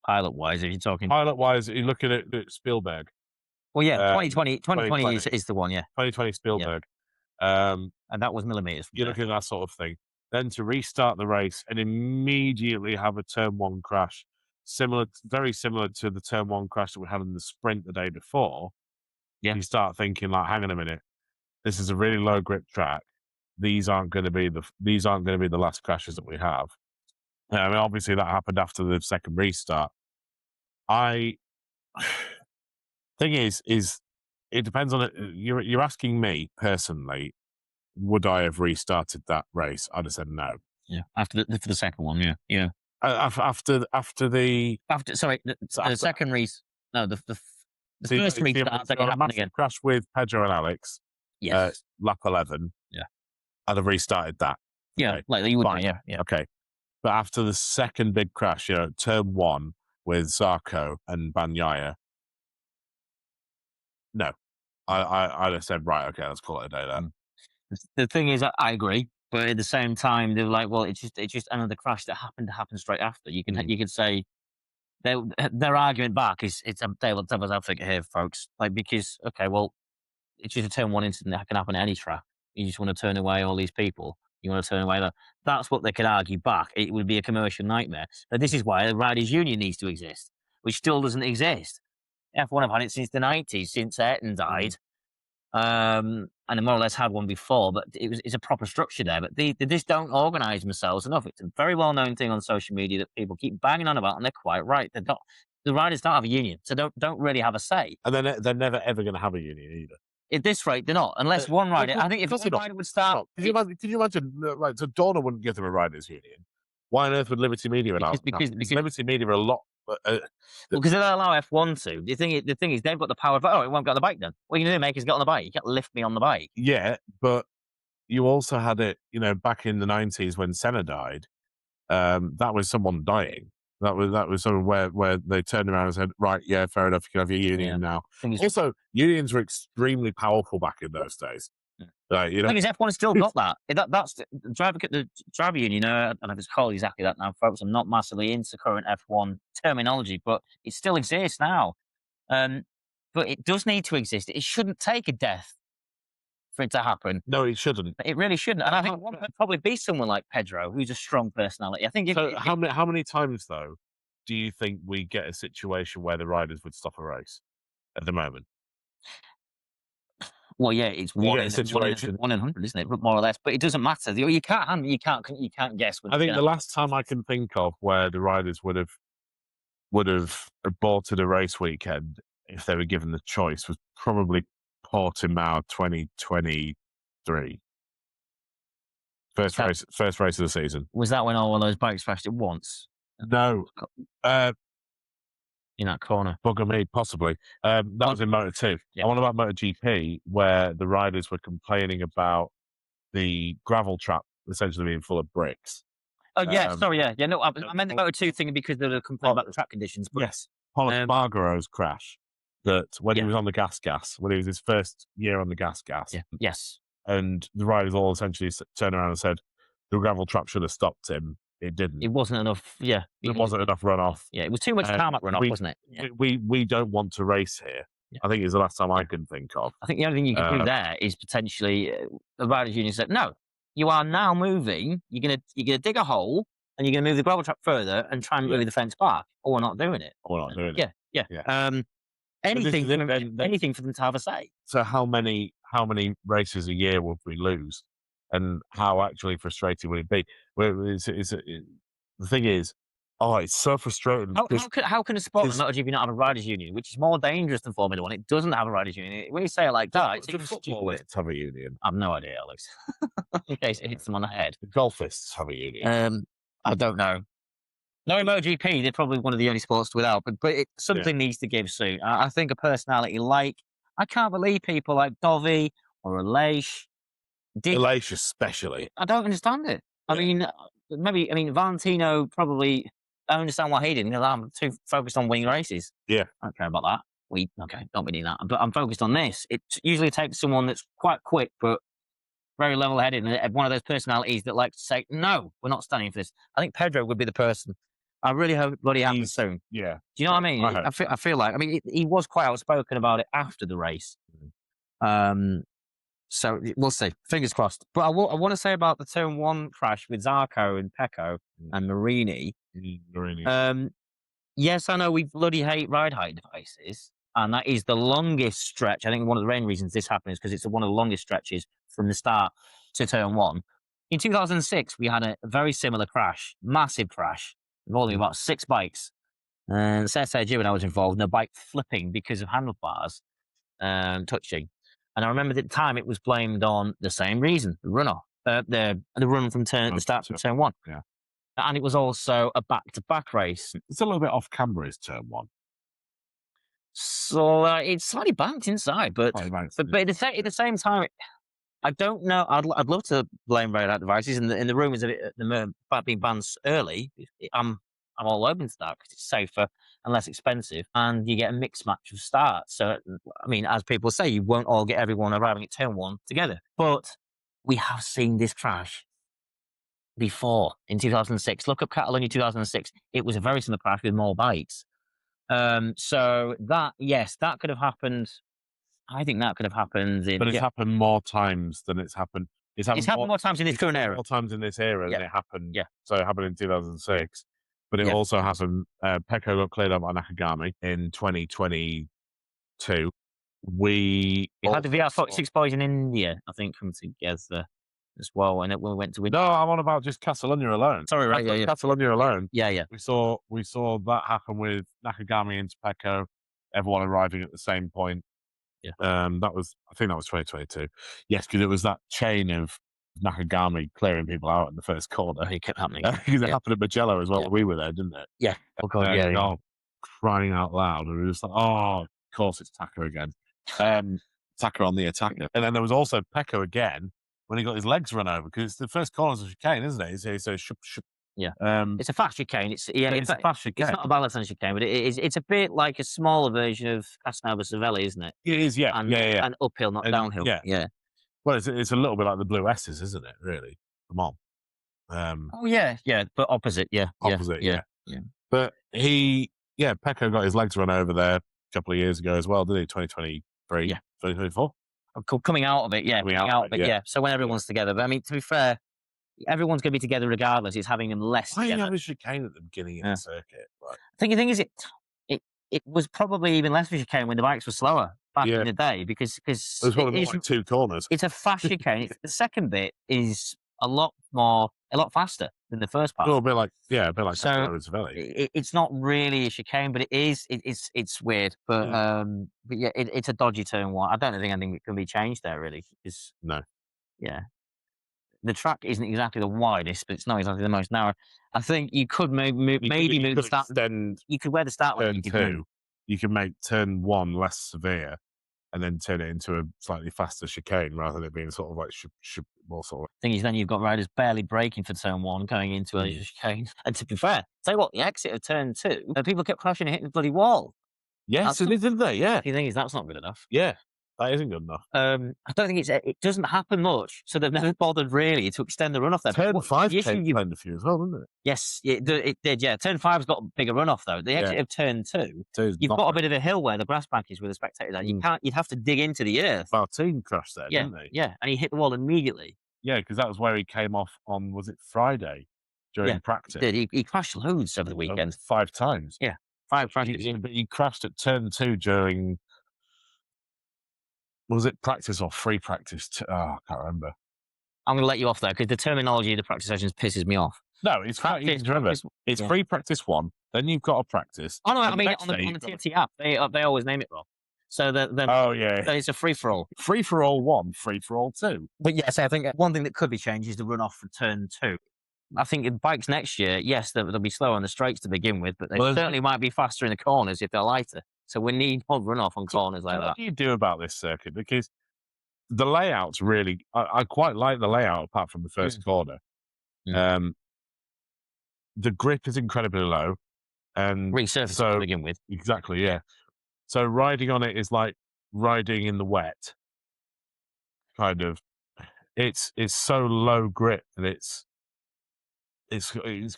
Pilot-wise, if you're talking. Pilot-wise, you're looking at Spielberg. Well, yeah, 2020 is the one, yeah. 2020 Spielberg. And that was millimeters. You're looking at that sort of thing. Then to restart the race and immediately have a turn one crash, very similar to the turn one crash that we had in the sprint the day before. Yeah. You start thinking like, hang on a minute, this is a really low grip track. These aren't going to be the last crashes that we have. I mean, obviously that happened after the second restart. Thing is it depends on it. You're asking me personally, would I have restarted that race? I'd have said no. Yeah, for the second one, yeah. After the second race. No, the first restart that happened again. Crash with Pedro and Alex. Yes. Lap 11. Yeah, I'd have restarted that. Yeah, okay. Like you would. Yeah. Okay, but after the second big crash, turn one with Zarco and Bagnaia. No, I'd have said, right, okay, let's call it a day then. The thing is, I agree, but at the same time, they're like, well, it's just another crash that happened to happen straight after. You can say their argument back is it's a devil's advocate here, folks. Like, because okay, well, it's just a turn one incident that can happen at any track. You just want to turn away all these people. You want to turn away that. That's what they could argue back. It would be a commercial nightmare. But this is why the Riders' Union needs to exist, which still doesn't exist. F1 have had it since the 90s, since Ayrton died. And they more or less had one before, but it's a proper structure there. But they just don't organise themselves enough. It's a very well known thing on social media that people keep banging on about, and they're quite right. The riders don't have a union, so don't really have a say. And they're never ever going to have a union either. At this rate, they're not, unless one rider. I think if one rider would start, Could you imagine? Right, so Dorna wouldn't give them a riders' union. Why on earth would Liberty Media allow? because Liberty Media are a lot. because they allow F1 to. The thing is, they've got the power of, oh, it won't get on the bike then. What are you going to do, make us get on the bike? You can't lift me on the bike. Yeah, but you also had it, back in the 90s when Senna died. That was someone dying. That was sort of where they turned around and said, right, yeah, fair enough, you can have your union now. Also, unions were extremely powerful back in those days. The thing is, F1 still got that. That's the driver union. I don't know if it's called exactly that now, folks. I'm not massively into current F1 terminology, but it still exists now. But it does need to exist. It shouldn't take a death for it to happen. No, it shouldn't. It really shouldn't. And I think one would probably be someone like Pedro, who's a strong personality. I think. How many times though do you think we get a situation where the riders would stop a race at the moment? Well, yeah, it's one in 100, isn't it? More or less, but it doesn't matter. You can't guess. I think the last time I can think of where the riders would have aborted a race weekend if they were given the choice was probably Portimao 2023. First race of the season. Was that when all of those bikes crashed at once? No. In that corner. Bugger me, possibly. That was in Moto2. Yeah. I want about MotoGP, where the riders were complaining about the gravel trap essentially being full of bricks. Oh, yeah, sorry, yeah. No, I meant the Moto2 thing because they were complaining about the track conditions. But, yes, Paul Spargaro's crash, that when he was on the gas, when he was his first year on the gas. Yeah. Yes. And the riders all essentially turned around and said, the gravel trap should have stopped him. It didn't. It wasn't enough. Yeah, it wasn't enough runoff. Yeah, it was too much tarmac runoff, wasn't it? Yeah. We don't want to race here. Yeah. I think it's the last time I can think of. I think the only thing you can do there is potentially the riders' union said, no, you are now moving. You're gonna dig a hole and you're gonna move the gravel trap further and try and move the fence back, or we're not doing it. Yeah. Anything for them to have a say. So how many races a year would we lose? And how actually frustrating would it be? The thing is, it's so frustrating. How can a sport like MotoGP not have a riders' union, which is more dangerous than Formula One? It doesn't have a riders' union. When you say it like that, it's football have a union. I have no idea, Alex. In case it hits them on the head. The golfists have a union. I don't know. No, in MotoGP, they're probably one of the only sports without, but something needs to give soon. I think a personality I can't believe people like Dovi or Aleix. Aleix especially. I don't understand it. Yeah. Valentino probably, I understand why he didn't, because I'm too focused on winning races. Yeah. I don't care about that. Don't be doing that. But I'm focused on this. It usually takes someone that's quite quick, but very level-headed, and one of those personalities that likes to say, no, we're not standing for this. I think Pedro would be the person. I really hope it bloody happens soon. Yeah. Do you know what I mean? I feel like, he was quite outspoken about it after the race. So we'll see. Fingers crossed. But I want to say about the turn one crash with Zarco and Pecco and Marini. Yes, I know we bloody hate ride height devices, and that is the longest stretch. I think one of the main reasons this happened is because it's one of the longest stretches from the start to turn one. In 2006, we had a very similar crash, massive crash, involving about 6 bikes. And Sergio and I was involved in a bike flipping because of handlebars touching. And I remember at the time it was blamed on the same reason, the runoff, the run from the start from turn one. Yeah. And it was also a back-to-back race. It's a little bit off camera, is turn one. So it's slightly banked inside, but at the same time, I don't know. I'd love to blame ride height devices, and the rumours of it being banned early. I'm all open to that because it's safer and less expensive, and you get a mixed match of starts. So, as people say, you won't all get everyone arriving at turn one together. But we have seen this crash before in 2006. Look up Catalunya 2006. It was a very similar crash with more bikes. So that could have happened. I think that could have happened. But it's happened more times than it's happened. It's happened more times in this current era. More times in this era than it happened. Yeah. So it happened in 2006. But it also happened. Pecco got cleared up by Nakagami in 2022. we had the also VR46 boys in India, I think, come together as well, and we went to win. No, I'm on about just Catalunya alone. Sorry, right? Yeah. Catalunya alone. Yeah. We saw that happen with Nakagami into Pecco, everyone arriving at the same point. Yeah. I think that was 2022. Yes, because it was that chain of Nakagami clearing people out in the first corner. It kept happening. Because it happened at Mugello as well. Yeah. We were there, didn't it? Yeah. Oh god, yeah. Oh, crying out loud, and we were just like, oh, of course it's Taka again. Taka on the attacker, and then there was also Pecco again when he got his legs run over, because the first corner's a chicane, isn't it? So yeah. It's a fast chicane. It's a fast chicane. It's not a balance on chicane, but it's a bit like a smaller version of Casanova Savelli, isn't it? It is, yeah, and uphill, not downhill. Yeah. Well, it's a little bit like the Blue S's, isn't it? Really, come on. Oh yeah, but opposite, opposite, yeah. But Pecco got his legs run over there a couple of years ago as well, didn't he? 2023, 2024. Coming out of it, coming out of it, yeah. So when everyone's together, but I mean, to be fair, everyone's going to be together regardless. It's having them less Why together. Why have a chicane at the beginning of the circuit? Like, I think the thing is, it was probably even less of a chicane when the bikes were slower back in the day, because it was probably more like 2 corners. It's a fast chicane. The second bit is a lot faster than the first part. A bit like so it's not really a chicane, but it's weird. But yeah, it's a dodgy turn one. I don't think anything can be changed there really. No. Yeah. The track isn't exactly the widest, but it's not exactly the most narrow. I think you could maybe move the start. You could wear the start turn 2. You can make turn 1 less severe, and then turn it into a slightly faster chicane rather than it being sort of like more sort of. Thing is, then you've got riders barely braking for turn 1, going into a chicane. And to be fair, tell you what, the exit of turn 2, people kept crashing and hitting the bloody wall. Yes, didn't they? Yeah. The thing is, that's not good enough. Yeah. That isn't good enough. I don't think it doesn't happen much, so they've never bothered really to extend the runoff there. Turn 5 came a few as well, didn't it? Yes, it did. Yeah, turn 5's got a bigger runoff though. The exit of turn 2, you've got a bit of a hill where the grass bank is with the spectators. You'd have to dig into the earth. Bartine crashed there, didn't they? Yeah, and he hit the wall immediately. Yeah, because that was where he came off on, was it Friday during practice? He did. He crashed loads over the weekend. 5 times. Yeah, 5 crashes. But he crashed at turn 2 during. Was it practice or free practice? I can't remember. I'm going to let you off there because the terminology of the practice sessions pisses me off. No, it's It's free practice 1. Then you've got a practice. Oh no, I mean on the TFT app, they always name it wrong. So it's a free for all. Free for all 1, free for all 2. But yes, I think one thing that could be changed is the runoff for turn 2. I think in bikes next year, yes, they'll be slower on the straights to begin with, but they certainly might be faster in the corners if they're lighter. So we need more runoff on corners like that. What do you do about this circuit? Because the layout's really, I quite like the layout apart from the first corner. The grip is incredibly low, and resurfacing to begin with. Exactly, yeah. So riding on it is like riding in the wet. Kind of, it's so low grip that it's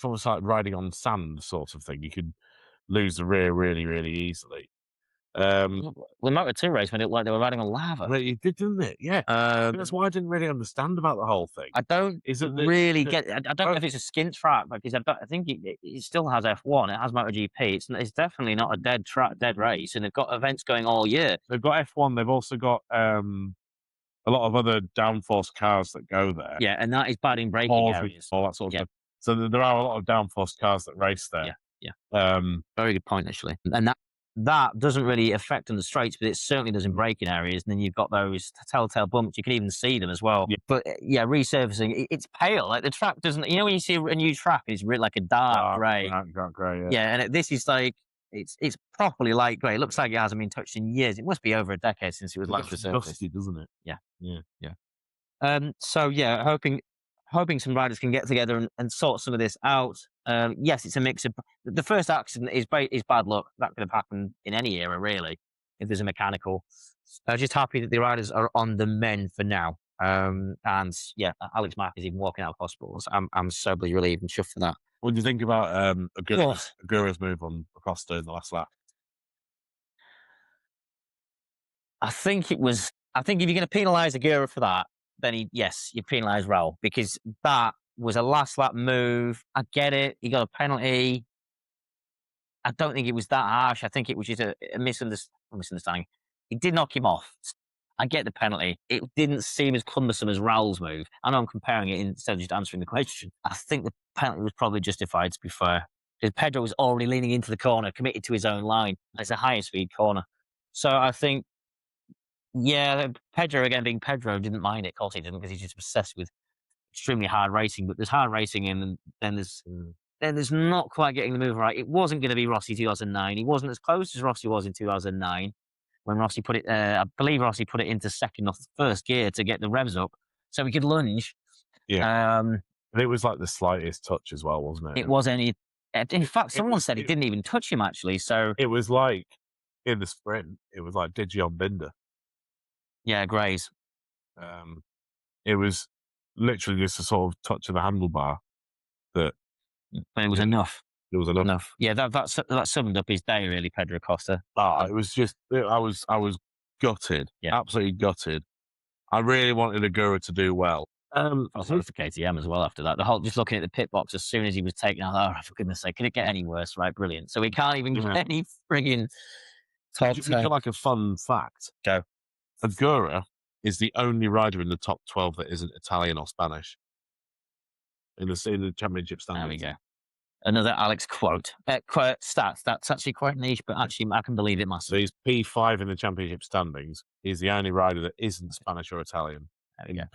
almost like riding on sand, sort of thing. You could lose the rear really, really easily. The Moto2 race made it like they were riding on lava. It did, didn't it? Yeah. That's why I didn't really understand about the whole thing. I don't really get it. I don't know if it's a skint track, because I think it still has F1. It has MotoGP. It's definitely not a dead race, and they've got events going all year. They've got F1. They've also got a lot of other downforce cars that go there. Yeah, and that is bad in braking areas. All that sort of stuff. So there are a lot of downforce cars that race there. Yeah. Very good point, actually. And that doesn't really affect on the straights, but it certainly does in braking areas. And then you've got those telltale bumps. You can even see them as well. Yeah. But resurfacing, it's pale. Like the track doesn't, when you see a new track, it's really like a dark grey. Dark grey, yeah. Yeah, and this is like, it's properly light grey. It looks like it hasn't been touched in years. It must be over a decade since it was last resurfaced. Dusty, doesn't it? Yeah. So yeah, hoping some riders can get together and sort some of this out. Yes, it's a mix of the first accident is bad luck. That could have happened in any era, really, if there's a mechanical. Just happy that the riders are on the mend for now. And yeah, Alex Mark is even walking out of hospitals. I'm soberly relieved and chuffed for that. What do you think about Agura's move on Acosta in the last lap? I think if you're going to penalise Agura for that, then you penalise Raul, because that was a last lap move. I get it. He got a penalty. I don't think it was that harsh. I think it was just a misunderstanding. He did knock him off. I get the penalty. It didn't seem as cumbersome as Raul's move. I know I'm comparing it instead of just answering the question. I think the penalty was probably justified, to be fair, because Pedro was already leaning into the corner, committed to his own line. It's a higher speed corner. So I think, yeah, Pedro, again, being Pedro, didn't mind it. Of course he didn't, because he's just obsessed with extremely hard racing. But there's hard racing, and then there's not quite getting the move right. It wasn't going to be Rossi 2009. He wasn't as close as Rossi was in 2009. When Rossi put it, I believe Rossi put it into second or first gear to get the revs up, so he could lunge. Yeah, and it was like the slightest touch as well, wasn't it? It was any. In fact, someone said he didn't even touch him actually. So it was like in the sprint, it was like Digi on Binder. Yeah, Grays. It was literally just a sort of touch of the handlebar that. But it was enough. It was enough. Yeah, that summed up his day, really, Pedro Costa. It was just, I was gutted, absolutely gutted. I really wanted Agura to do well. For KTM as well after that. The whole, just looking at the pit box as soon as he was taken out, oh, for goodness sake, could it get any worse? Right, brilliant. So we can't even get any frigging top 10. Like a fun fact. Go. Agura is the only rider in the top 12 that isn't Italian or Spanish in the championship standings. There we go. Another Alex quote. Stats. That's actually quite niche, but actually I can believe it massively. So he's P5 in the championship standings. He's the only rider that isn't Spanish or Italian in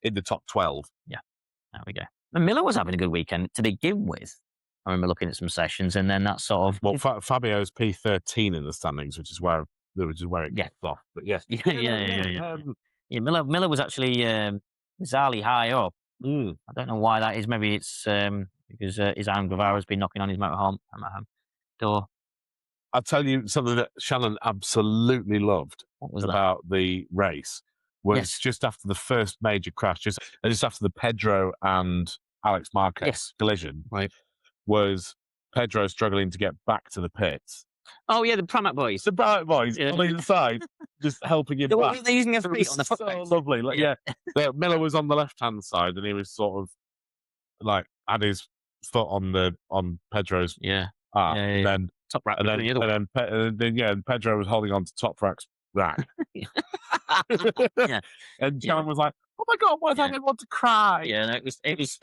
the top 12. Yeah, there we go. And Miller was having a good weekend to begin with. I remember looking at some sessions, and then that sort of. Well, Fabio's P13 in the standings, which is where it gets off. But yes, yeah. Miller was actually bizarrely high up. I don't know why that is. Maybe it's because Isam Guevara's been knocking on his motorhome door. I'll tell you something that Shannon absolutely loved about the race was just after the first major crash, just after the Pedro and Alex Marquez collision, right? Was Pedro struggling to get back to the pits? Oh yeah, the Pramac boys. The Pramac boys on either side, just helping him back. They're using their feet on the foot. So lovely. Miller was on the left-hand side, and he was sort of like had his foot on Pedro's arm. And then top rack, and then Pedro was holding on to top rack's rack. And Shannon was like, "Oh my God, why did I want to cry?" Yeah, no, it was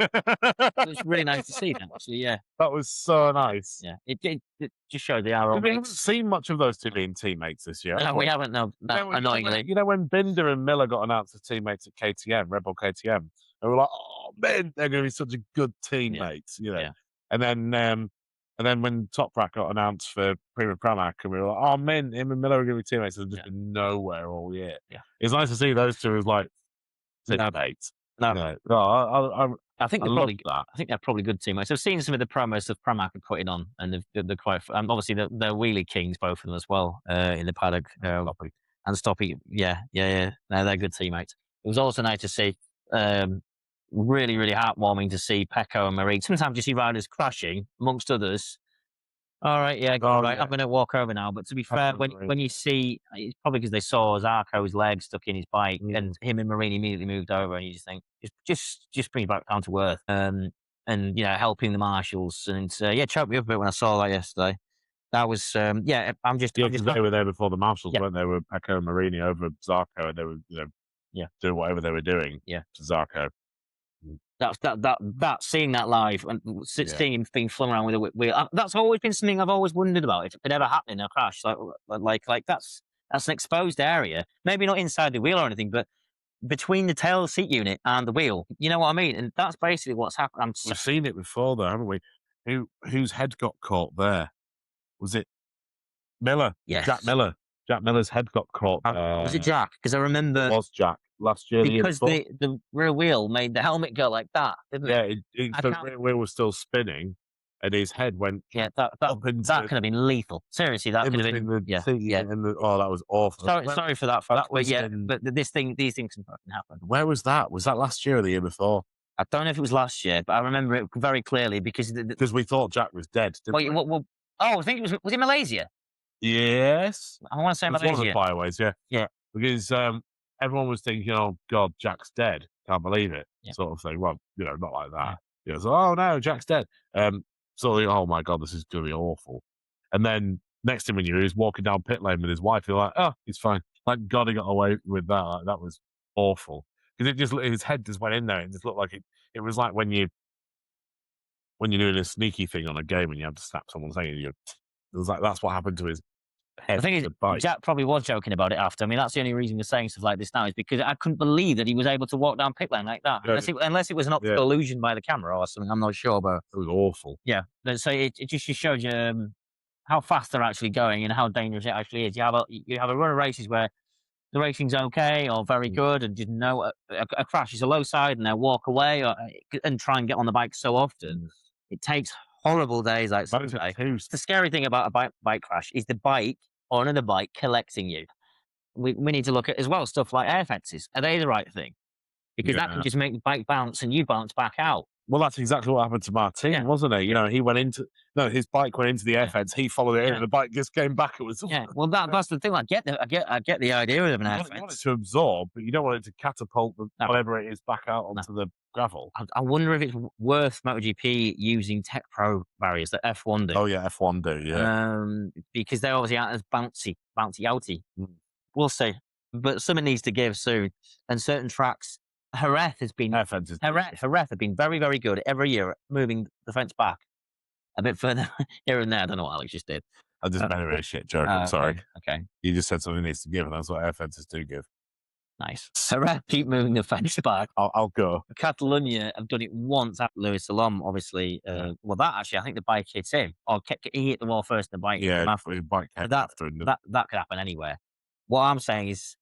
really nice to see that. Actually, that was so nice. Yeah, it just showed they are. We haven't seen much of those two being teammates this year. No, we haven't. No, annoyingly. When Binder and Miller got announced as teammates at KTM, Red Bull KTM, and we were like, "Oh man, they're going to be such a good teammates," And then when Toprak got announced for Prima Pramac, and we were like, "Oh man, him and Miller are going to be teammates." They've just been nowhere all year. Yeah, it's nice to see those two as like teammates. I think they're probably good teammates. I've seen some of the promos that Pramac are putting on, and they're quite. Obviously, they're wheelie kings, both of them as well, in the paddock. And Stoppy, yeah. No, they're good teammates. It was also nice to see. Really, really heartwarming to see Pecco and Marie. Sometimes you see riders crashing, amongst others. All right, I'm going to walk over now. But to be fair, when you see, it's probably because they saw Zarco's leg stuck in his bike, and him and Marine immediately moved over, and you just think, just bring it back down to earth, and helping the marshals, and choked me up a bit when I saw that yesterday. That was, I'm just. They were there before the marshals, weren't they? Were Pecco and Marini over Zarco, and they were, doing whatever they were doing to Zarco. That seeing that live and seeing him being flung around with a wheel, that's always been something I've always wondered about. If it could ever happen in a crash, like that's an exposed area, maybe not inside the wheel or anything, but between the tail seat unit and the wheel. You know what I mean? And that's basically what's happened. We've seen it before, though, haven't we? Whose head got caught there? Was it Miller? Yes, Jack Miller. Jack Miller's head got caught. Was it Jack? Because I remember it was Jack last year. Because the rear wheel made the helmet go like that, didn't it? Yeah, the rear wheel was still spinning, and his head went. Yeah, that could have been lethal. Seriously, that could have been. That was awful. Sorry for that, folks. But these things can fucking happen. Where was that? Was that last year or the year before? I don't know if it was last year, but I remember it very clearly because we thought Jack was dead. I think it was it Malaysia? Yes, I want to say Malaysia. One of the fireways, yeah, because everyone was thinking, "Oh God, Jack's dead! Can't believe it," sort of thing. Well, not like that. So, oh no, Jack's dead. Oh my God, this is going to be awful. And then next thing we knew, he was walking down pit lane with his wife. You're like, oh, he's fine. Thank God he got away with that. Like, that was awful. Because his head just went in there and just looked like it was like when you're doing a sneaky thing on a game and you have to snap someone's head. It was like, that's what happened to his head. The thing is, the bike. Jack probably was joking about it after. I mean, that's the only reason we're saying stuff like this now is because I couldn't believe that he was able to walk down pit lane like that. Unless it was an optical illusion by the camera or something. I'm not sure, but it was awful. Yeah. So it just shows you how fast they're actually going and how dangerous it actually is. You have a run of races where the racing's okay or very good, and just know a crash is a low side, and they'll walk away and try and get on the bike so often. It takes horrible days like Sunday. The scary thing about a bike crash is the bike or another bike collecting you. We need to look at as well stuff like air fences. Are they the right thing? Because that can just make the bike bounce and you bounce back out. Well, that's exactly what happened to Martin, wasn't it? You know, his bike went into the air fence. He followed it in, and the bike just came back. It was well, that's the thing. I get the idea of an air fence. You want it to absorb, but you don't want it to catapult whatever it is back out onto the gravel. I wonder if it's worth MotoGP using Tech Pro barriers that F1 do. Oh yeah, F1 do, yeah. Because they're obviously out as bouncy outy. We'll see, but something needs to give soon. And certain tracks. Jerez have been very, very good every year at moving the fence back a bit further here and there. I don't know what Alex just did. I just made a really shit joke. I'm sorry. Okay. You just said something needs to give, and that's what air fences do give. Nice. Jerez keep moving the fence back. I'll go. Catalunya have done it once at Luis Salom, obviously. Well, that actually, I think the bike hit him. Or he hit the wall first and the bike hit him after. The bike hit after. That could happen anywhere. What I'm saying is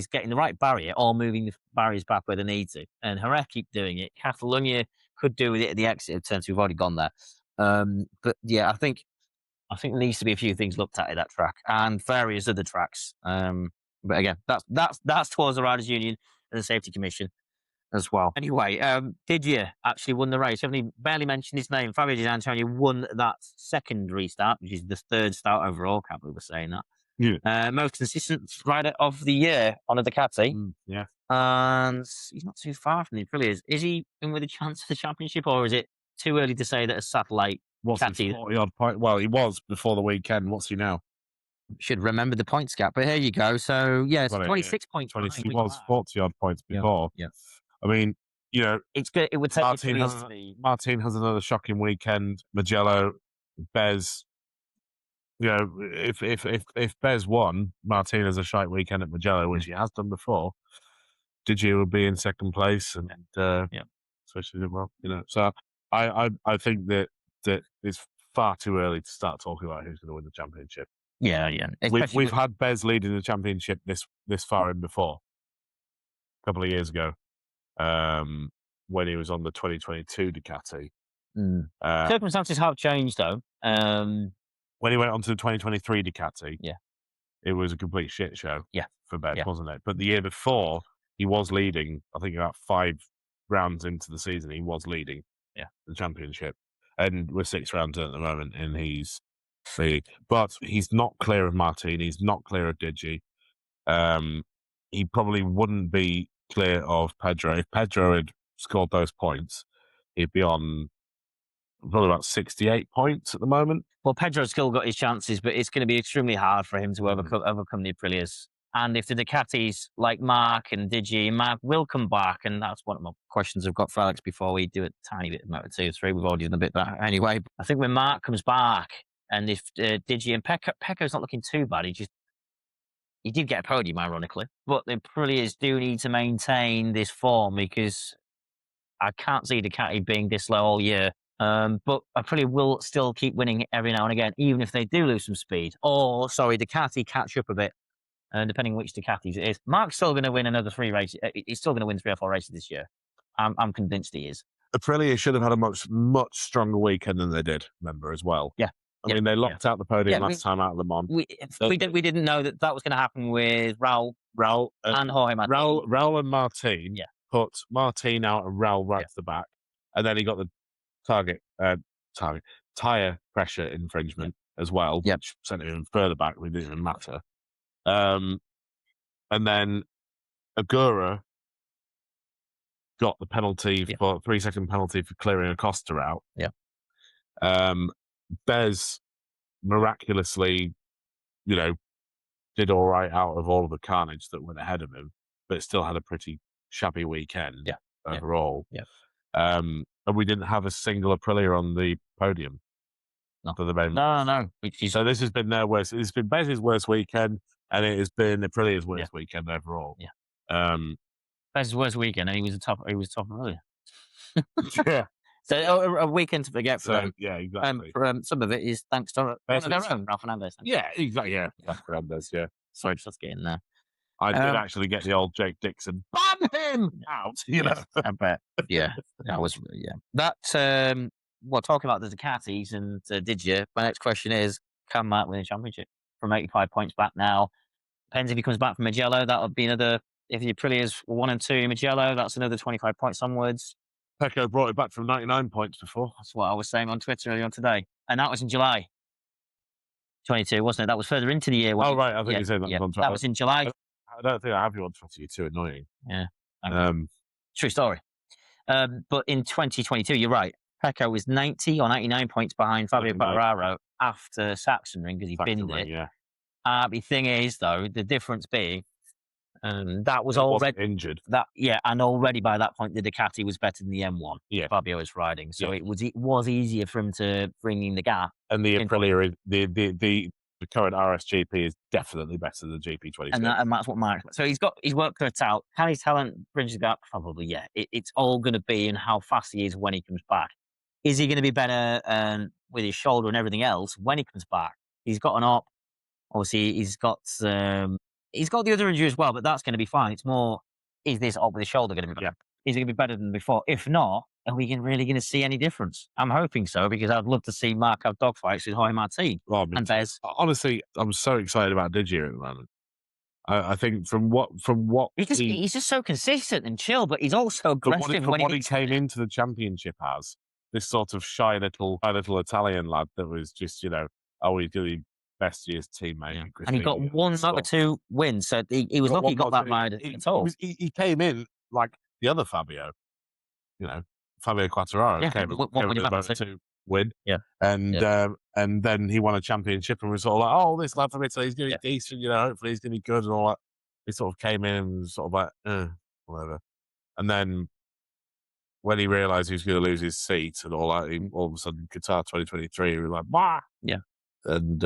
getting the right barrier or moving the barriers back where they need to. And Jerez keep doing it. Catalunya could do with it at the exit of turn 2. We've already gone there. But yeah, I think there needs to be a few things looked at that track and various other tracks. But again, that's towards the Riders Union and the Safety Commission as well. Anyway, Didier actually won the race. I haven't barely mentioned his name. Fabio Di Antonio won that second restart, which is the third start overall. Can't believe we're saying that. Yeah. Most consistent rider of the year on a Ducati. Yeah. And he's not too far from the Aprilia. Is he in with a chance for the championship, or is it too early to say that a satellite Ducati? 40-odd point. Well, he was before the weekend. What's he now? Should remember the points gap. But here you go. So, yeah, it's 26 points. 20, he was 40-odd points before. Yeah. I mean, you know, it's good. It would take Martin has another shocking weekend. Mugello, Bez. You know, if Bez won, Martin has a shite weekend at Mugello, which he has done before. Didier would be in second place, and especially well, you know. So I think that it's far too early to start talking about who's going to win the championship. Yeah. We've had Bez leading the championship this far in before, a couple of years ago, when he was on the 2022 Ducati. Circumstances have changed, though. When he went on to the 2023 Ducati, it was a complete shit show for Bez, wasn't it? But the year before, he was leading, I think about 5 rounds into the season, he was leading the championship. And we're 6 rounds in at the moment, and he's leading. But he's not clear of Martin, he's not clear of Digi. He probably wouldn't be clear of Pedro. If Pedro had scored those points, he'd be on probably about 68 points at the moment. Well, Pedro's still got his chances, but it's going to be extremely hard for him to overcome the Aprilias. And if the Ducatis like Mark and Digi, Mark will come back, and that's one of my questions I've got for Alex before we do a tiny bit of Moto2 3. We've already done a bit of that anyway. I think when Mark comes back, and if Digi and Pecco's not looking too bad, he did get a podium, ironically. But the Aprilias do need to maintain this form, because I can't see Ducati being this low all year. But Aprilia will still keep winning every now and again, even if they do lose some speed. Or, Ducati catch up a bit, depending which Ducatis it is. Mark's still going to win another 3 races. He's still going to win 3 or 4 races this year. I'm convinced he is. Aprilia should have had a much stronger weekend than they did, remember, as well. Yeah. I mean, they locked out the podium last time out of Le Mans. We didn't know that was going to happen with Raul and Jorge Martin. Raul and Martin put Martin out and Raul right to the back. And then he got the tyre pressure infringement as well, which sent him even further back. It didn't even matter. And then Agura got the penalty for 3-second penalty for clearing Acosta out. Yeah. Bez miraculously did all right out of all of the carnage that went ahead of him, but still had a pretty shabby weekend overall. Yeah. And we didn't have a single Aprilia on the podium for the men. No. So this has been their worst. It's been Bez's worst weekend, and it has been Aprilia's worst weekend overall. Yeah. Bez's worst weekend, and he was top earlier. Yeah. So a weekend to forget for them. Yeah, exactly. Some of it is thanks to one of their own, Ralph Hernandez. Yeah, exactly. Yeah, Ralph Hernandez. Yeah. Sorry, just getting there. I did actually get the old Jake Dixon ban him out. I bet. Yeah, that was That well, talking about the Ducatis and did you? My next question is: can Mark win a championship from 85 points back now? Depends if he comes back from Mugello. That would be another. If the Aprilia's 1 and 2 in Mugello, that's another 25 points onwards. Pecco brought it back from 99 points before. That's what I was saying on Twitter earlier on today, and that was in July 22, wasn't it? That was further into the year. Oh right, I think you said that was on Twitter. That was in July. I don't think I have you on Twitter. You're too annoying. Yeah. True story. But in 2022, you're right. Pecco was 90 or 99 points behind Fabio Quartararo after Sachsenring because he binned it. Yeah. The thing is, though, the difference being that was already injured. And already by that point, the Ducati was better than the M1. Yeah, Fabio was riding, so it was easier for him to bring in the gap. And the Aprilia, the current RSGP is definitely better than the GP26. And that's what Mark. So he's worked it out. Can his talent bridge the gap? Probably, yeah. It's all going to be in how fast he is when he comes back. Is he going to be better with his shoulder and everything else when he comes back? He's got an op. Obviously, he's got the other injury as well, but that's going to be fine. It's more, is this op with his shoulder going to be better? Is it going to be better than before? If not, are we really going to see any difference? I'm hoping so, because I'd love to see Mark have dogfights with Jorge Martin and Bez. Honestly, I'm so excited about Didier at the moment. I think from what he's just so consistent and chill, but he's also aggressive. What he came into the championship as, this sort of shy little Italian lad that was just, he's going to be best year's teammate. Yeah. And he got one Moto2 win, so he was lucky he got that ride at all. He came in like the other Fabio, Fabio Quartararo came with a Moto2 win. Yeah. And then he won a championship and was sort of like, oh, this lad from Italy, he's going to be decent, hopefully he's going to be good and all that. He sort of came in and was sort of like, whatever. And then when he realised he was going to lose his seat and all that, all of a sudden, Qatar 2023, he was like, bah! Yeah. And,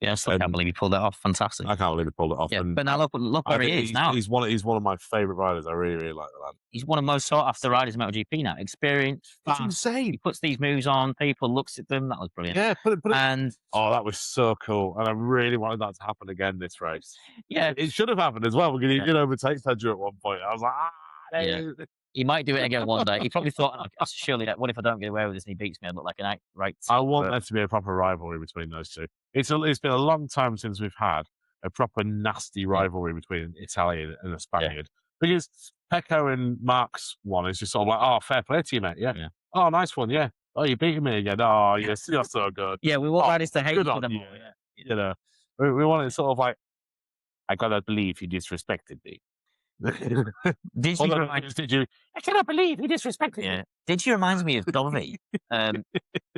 I still can't believe he pulled that off. Fantastic. I can't believe he pulled it off. Yeah, but now look where he is now. He's one of my favourite riders. I really, really like the lad. He's one of the most sought after riders in MotoGP now. Experience, it's insane. He puts these moves on. People looks at them. That was brilliant. Yeah, that was so cool. And I really wanted that to happen again this race. Yeah, it should have happened as well because he did overtake Pedro at one point. I was like, He might do it again one day. He probably thought, surely, what if I don't get away with this and he beats me? I look like an act, right? I want there to be a proper rivalry between those two. It's been a long time since we've had a proper nasty rivalry between an Italian and a Spaniard. Because Pecco and Mark's one is just sort of like, oh, fair play to you, mate. Yeah. Oh, nice one. Yeah. Oh, you're beating me again. Oh, you're so good. Yeah, we want riders to hate for them all. Yeah. We want it sort of like, I cannot believe he disrespected me. Did you? I cannot believe he disrespected me. Did you remind me of Dovi?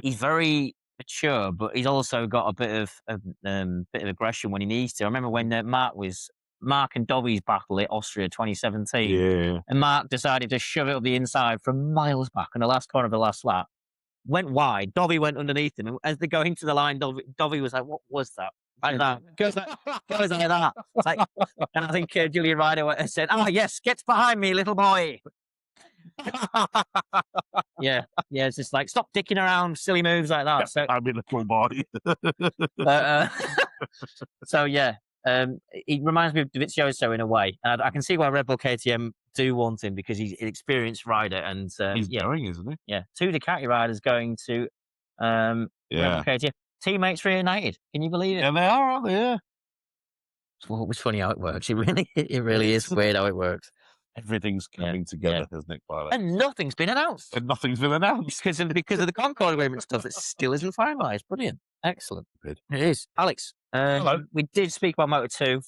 He's very mature, but he's also got a bit of aggression when he needs to. I remember when Mark and Dovi's battle at Austria 2017, and Mark decided to shove it up the inside from miles back in the last corner of the last lap. Went wide. Dovi went underneath him, and as they go into the line, Dovi was like, "What was that?" Like that. Goes like that. It's like, and I think Julian Ryder said, "Oh yes, get behind me, little boy." Yeah. It's just like, stop dicking around, silly moves like that. So I'm a little boy. So yeah, he reminds me of Dovizioso in a way. And I can see why Red Bull KTM do want him because he's an experienced rider, and he's going, isn't he? Yeah, 2 Ducati riders going to Red Bull KTM. Teammates reunited. Can you believe it? Yeah, they are, aren't they? Yeah. It's funny how it works. It really is weird how it works. Everything's coming together, as Nick Pilot. And nothing's been announced. because of the Concord agreement stuff that still isn't finalised. Brilliant. Excellent. Good. It is. Alex, hello. We did speak about Moto2.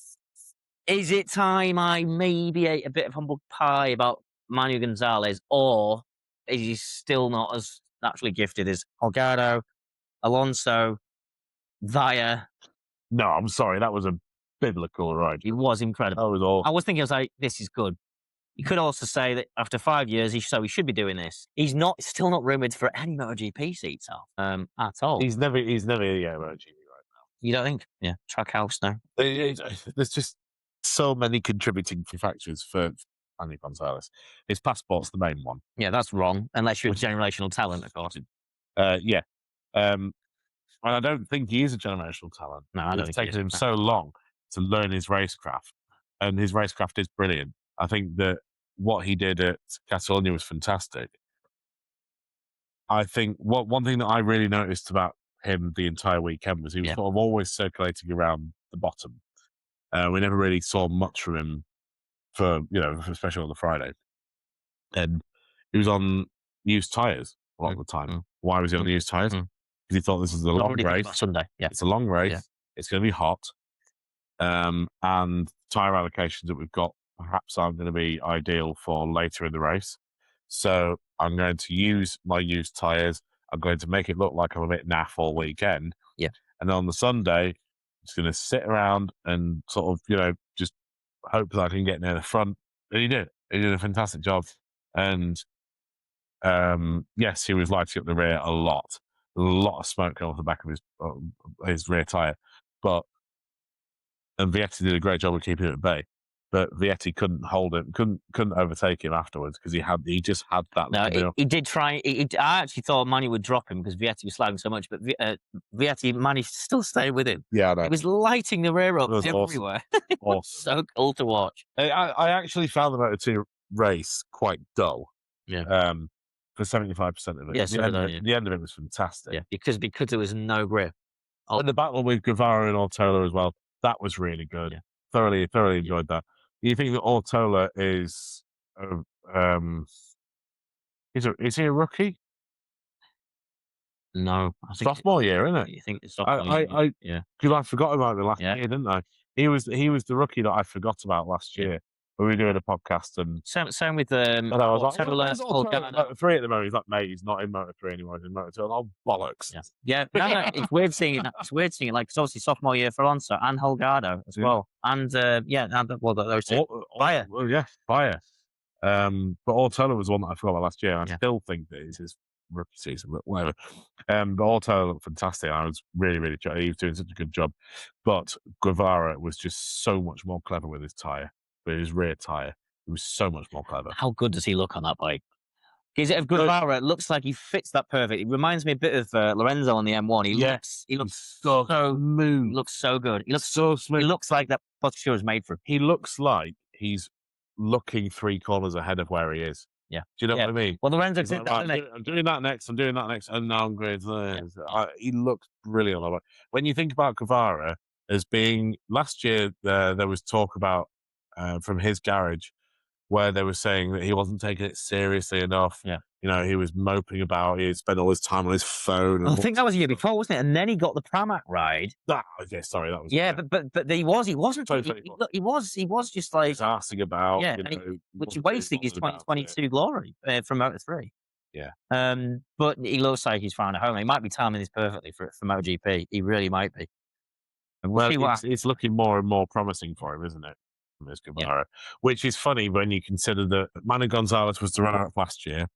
Is it time I maybe ate a bit of humble pie about Manu Gonzalez, or is he still not as naturally gifted as Holgado, Alonso, Via, No, I'm sorry. That was a biblical ride. It was incredible. That was awesome. I was thinking, I was like, this is good. You could also say that after 5 years, he should be doing this. He's still not rumoured for any MotoGP seats at all. He's never MotoGP right now. You don't think? Yeah, Trackhouse now. There's just so many contributing factors for Andy Gonzalez. His passport's the main one. Yeah, that's wrong. Unless you're a generational talent, of course. Yeah. And I don't think he is a generational talent. No, I don't It's think taken him so long to learn his racecraft, and his racecraft is brilliant. I think that what he did at Catalunya was fantastic. I think one thing that I really noticed about him the entire weekend was he was sort of always circulating around the bottom. We never really saw much from him for, especially on the Friday. And he was on used tyres a lot of the time. Why was he on used tyres? Because he thought this was a long race. Sunday. Yeah. It's a long race. It's going to be hot. And tyre allocations that we've got perhaps aren't going to be ideal for later in the race. So I'm going to use my used tyres. I'm going to make it look like I'm a bit naff all weekend. Yeah. And then on the Sunday, I'm just going to sit around and sort of, just hope that I can get near the front. And he did. He did a fantastic job. And yes, he was lighting up the rear a lot. A lot of smoke coming off the back of his rear tyre. And Vietti did a great job of keeping it at bay. But Vietti couldn't hold him, couldn't overtake him afterwards because he just had that. No, he did try. I actually thought Manny would drop him because Vietti was sliding so much, but Vietti managed to still stay with him. Yeah, I know. He was lighting the rear up It was everywhere. It was Awesome. so cool to watch. I actually found the Moto2 race quite dull. Yeah. For 75% of it. Yeah, The end of it was fantastic. Yeah, because there was no grip. And the battle with Guevara and Ortola as well, that was really good. Yeah. Thoroughly enjoyed that. Do you think that Ortola is is he a rookie? No, I think Sophomore year, isn't it? You think it's sophomore year? Yeah. Because I forgot about the last year, didn't I? He was the rookie that I forgot about last year. We were doing a podcast and same with I was like, Ortola. Moto3 at the moment. He's like, mate, he's not in Moto3 anymore. He's in Moto2. Oh, bollocks. Yeah. No, it's weird seeing it. It's weird seeing it. Like, it's obviously sophomore year for Alonso and Holgado as well. And those two. Fire. Well, yeah, Fire. But Ortola was one that I forgot about last year. I still think that it's his rookie season, but whatever. But Ortola looked fantastic. I was really, really, he was doing such a good job. But Guevara was just so much more clever with his tyre. With his rear tyre, he was so much more clever. How good does he look on that bike? Is it Guevara? It looks like he fits that perfect. It reminds me a bit of Lorenzo on the M1. He looks so smooth. He looks so good. He looks so smooth. He looks like that posture is made for him. He looks like he's looking 3 corners ahead of where he is. Yeah. Do you know what I mean? Well, Lorenzo did that. I'm doing that next. And now I'm going to he looks brilliant on that. When you think about Guevara as being last year, there was talk about from his garage where they were saying that he wasn't taking it seriously enough. Yeah. He was moping about. He spent all his time on his phone. I think that was the year before, wasn't it? And then he got the Pramac ride. Sorry, that was. Yeah, but he wasn't. He was just like arsing about. Yeah, which is wasting his 2022 glory from Moto3. Yeah. But he looks like he's found a home. He might be timing this perfectly for MotoGP. He really might be. And we'll see it's looking more and more promising for him, isn't it? Ms. Guevara, which is funny when you consider that Manu Gonzalez was the runner-up last year.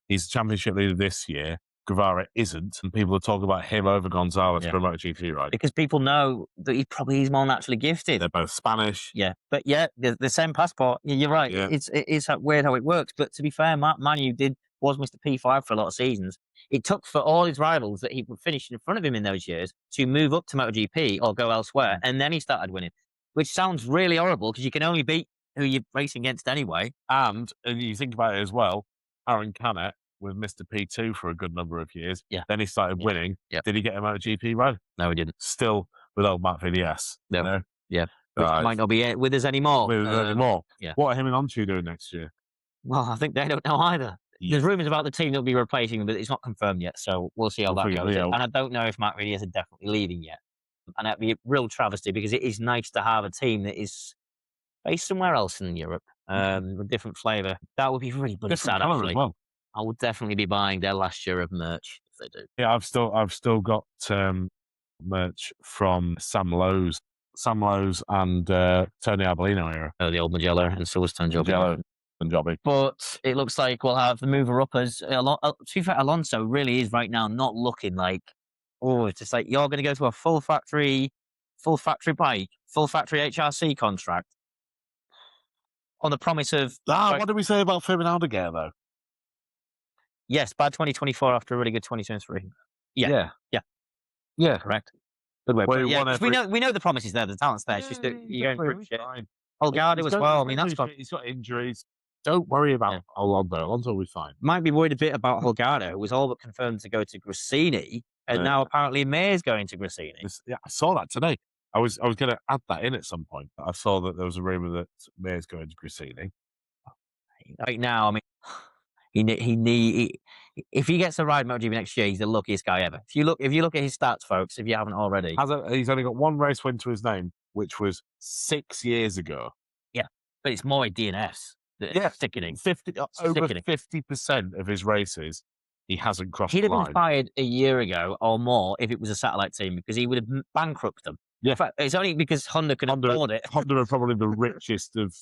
He's the championship leader this year. Guevara isn't, and people are talking about him over Gonzalez for a MotoGP ride because people know that he's more naturally gifted. They're both Spanish. Yeah, but the same passport. You're right. Yeah. It is weird how it works. But to be fair, Manu was Mr. P5 for a lot of seasons. It took for all his rivals that he would finish in front of him in those years to move up to MotoGP or go elsewhere, and then he started winning. Which sounds really horrible because you can only beat who you're racing against anyway. And you think about it as well, Aaron Canet with Mr. P2 for a good number of years. Yeah. Then he started winning. Yeah. Did he get a MotoGP ride? No, he didn't. Still with old Matt VDS. No. Yeah. Which might not be with us anymore. Yeah. What are him and Onchu doing next year? Well, I think they don't know either. Yeah. There's rumours about the team that'll be replacing him, but it's not confirmed yet. So we'll see how that goes. And I don't know if Matt VDS is definitely leaving yet. And that'd be a real travesty because it is nice to have a team that is based somewhere else in Europe, with a different flavour. That would be really sad, actually. Well. I would definitely be buying their last Europe merch if they do. Yeah, I've still got merch from Sam Lowe's and Tony Arbolino era. The old Magello and Silverstone job. And Jobby. But it looks like we'll have the mover-uppers. To be fair, Alonso really is right now not looking like, it's just like you're going to go to a full factory bike, full factory HRC contract on the promise of... What did we say about Ferdinand though? Yes, bad 2024 after a really good 2023. Yeah. Correct. Good way. Well, we know the promise is there, the talent's there. It's just that you're going through shit. Holgado as well. I mean, he's got injuries. Don't worry about Alonso. Alonso will be fine. Might be worried a bit about Holgado, who was all but confirmed to go to Grassini, and now apparently May's going to Grassini. I saw that today. I was going to add that in at some point. I saw that there was a rumor that May's going to Grassini. Right now, I mean, if he gets a ride MotoGP next year, he's the luckiest guy ever. If you look at his stats, folks, if you haven't already, he's only got one race win to his name, which was 6 years ago. Yeah, but it's more DNFs. Sickening. Over 50% of his races, he hasn't crossed He'd the have line. been fired a year ago or more if it was a satellite team, because he would have bankrupted them. Yeah. In fact, it's only because Honda can afford it. Honda are probably the richest of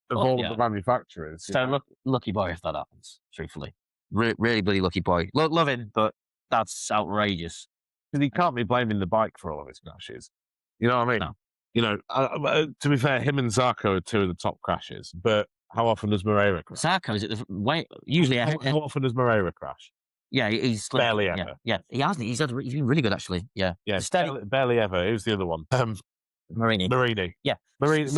all the manufacturers. So lucky boy if that happens, truthfully. Really bloody lucky boy. Love him, but that's outrageous. Because he can't be blaming the bike for all of his crashes. You know what I mean? No. You know, to be fair, him and Zarco are two of the top crashes. But how often does Moreira crash? Zarco's at the usually. How often does Moreira crash? Yeah, he's barely ever. Yeah, he hasn't. He's been really good actually. Yeah, barely ever. Who's the other one? Marini. Yeah, Marini is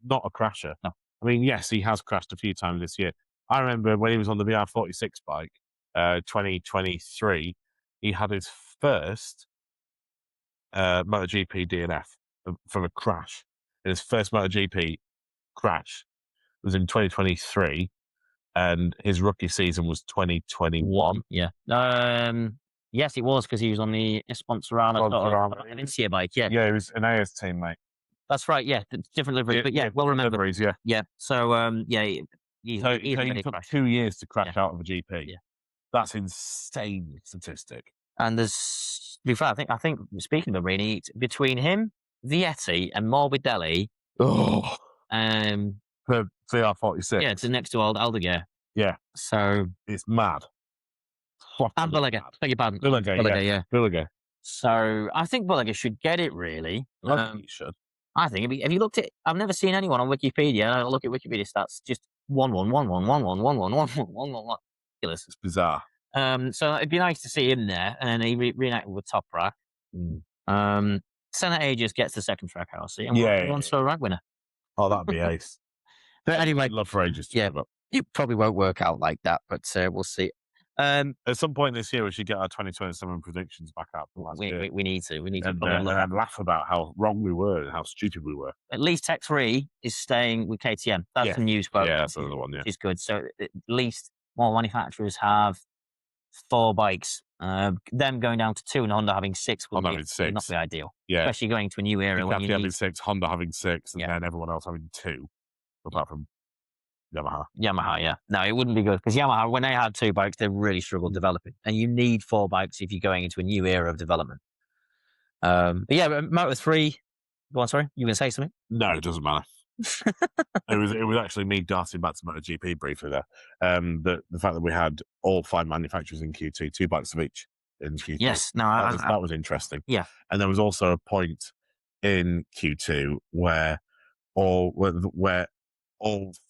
not a crasher. No. I mean, yes, he has crashed a few times this year. I remember when he was on the VR46 bike, 2023, he had his first MotoGP DNF from a crash. His first MotoGP crash was in 2023, and his rookie season was 2021. Yeah. Yes, it was, because he was on the Sponsorama Valencia bike. Yeah. Yeah, he was an AS team, mate. That's right. Yeah, different livery, but well remembered. Liveries, yeah. Yeah. So he took 2 years to crash out of a GP. Yeah. That's insane statistic. And there's, to be fair, I think speaking of Marini, between him, Vietti, and Morbidelli, for VR46, yeah, it's next to Aldeguer. Yeah. So it's mad. And Bulliger. Beg your pardon. Bulliger. So I think Bulliger should get it, really. I think he should. I think. Have you looked at? I've never seen anyone on Wikipedia. I look at Wikipedia stats. Just 1-1, 1-1, 1-1, 1-1, 1-1, 1-1. Ridiculous. It's bizarre. So it'd be nice to see him there, and then he reunited with Toprak. Senna Aegis gets the second track house, and we're on to a rag winner. Oh, that'd be ace. But anyway, I'd love for Aegis to give up. It probably won't work out like that, but we'll see. At some point this year, we should get our 2027 predictions back up. We need to. We need to and laugh about how wrong we were and how stupid we were. At least Tech 3 is staying with KTM. That's the news quote. Yeah, that's another one. Yeah, which is good. So at least more manufacturers have 4 bikes. Them going down to 2 and Honda having 6 would not be ideal. Yeah, especially going to a new era. KTM having 6, Honda having 6, and then everyone else having 2, apart from Yamaha, yeah. No, it wouldn't be good, because Yamaha, when they had 2 bikes, they really struggled developing, and you need 4 bikes if you're going into a new era of development. But Moto3. Go on, sorry, you going to say something? No, it doesn't matter. It was actually me darting back to MotoGP briefly there. The fact that we had all 5 manufacturers in Q2, 2 bikes of each in Q2. Yes, no, that was interesting. Yeah, and there was also a point in Q2 where all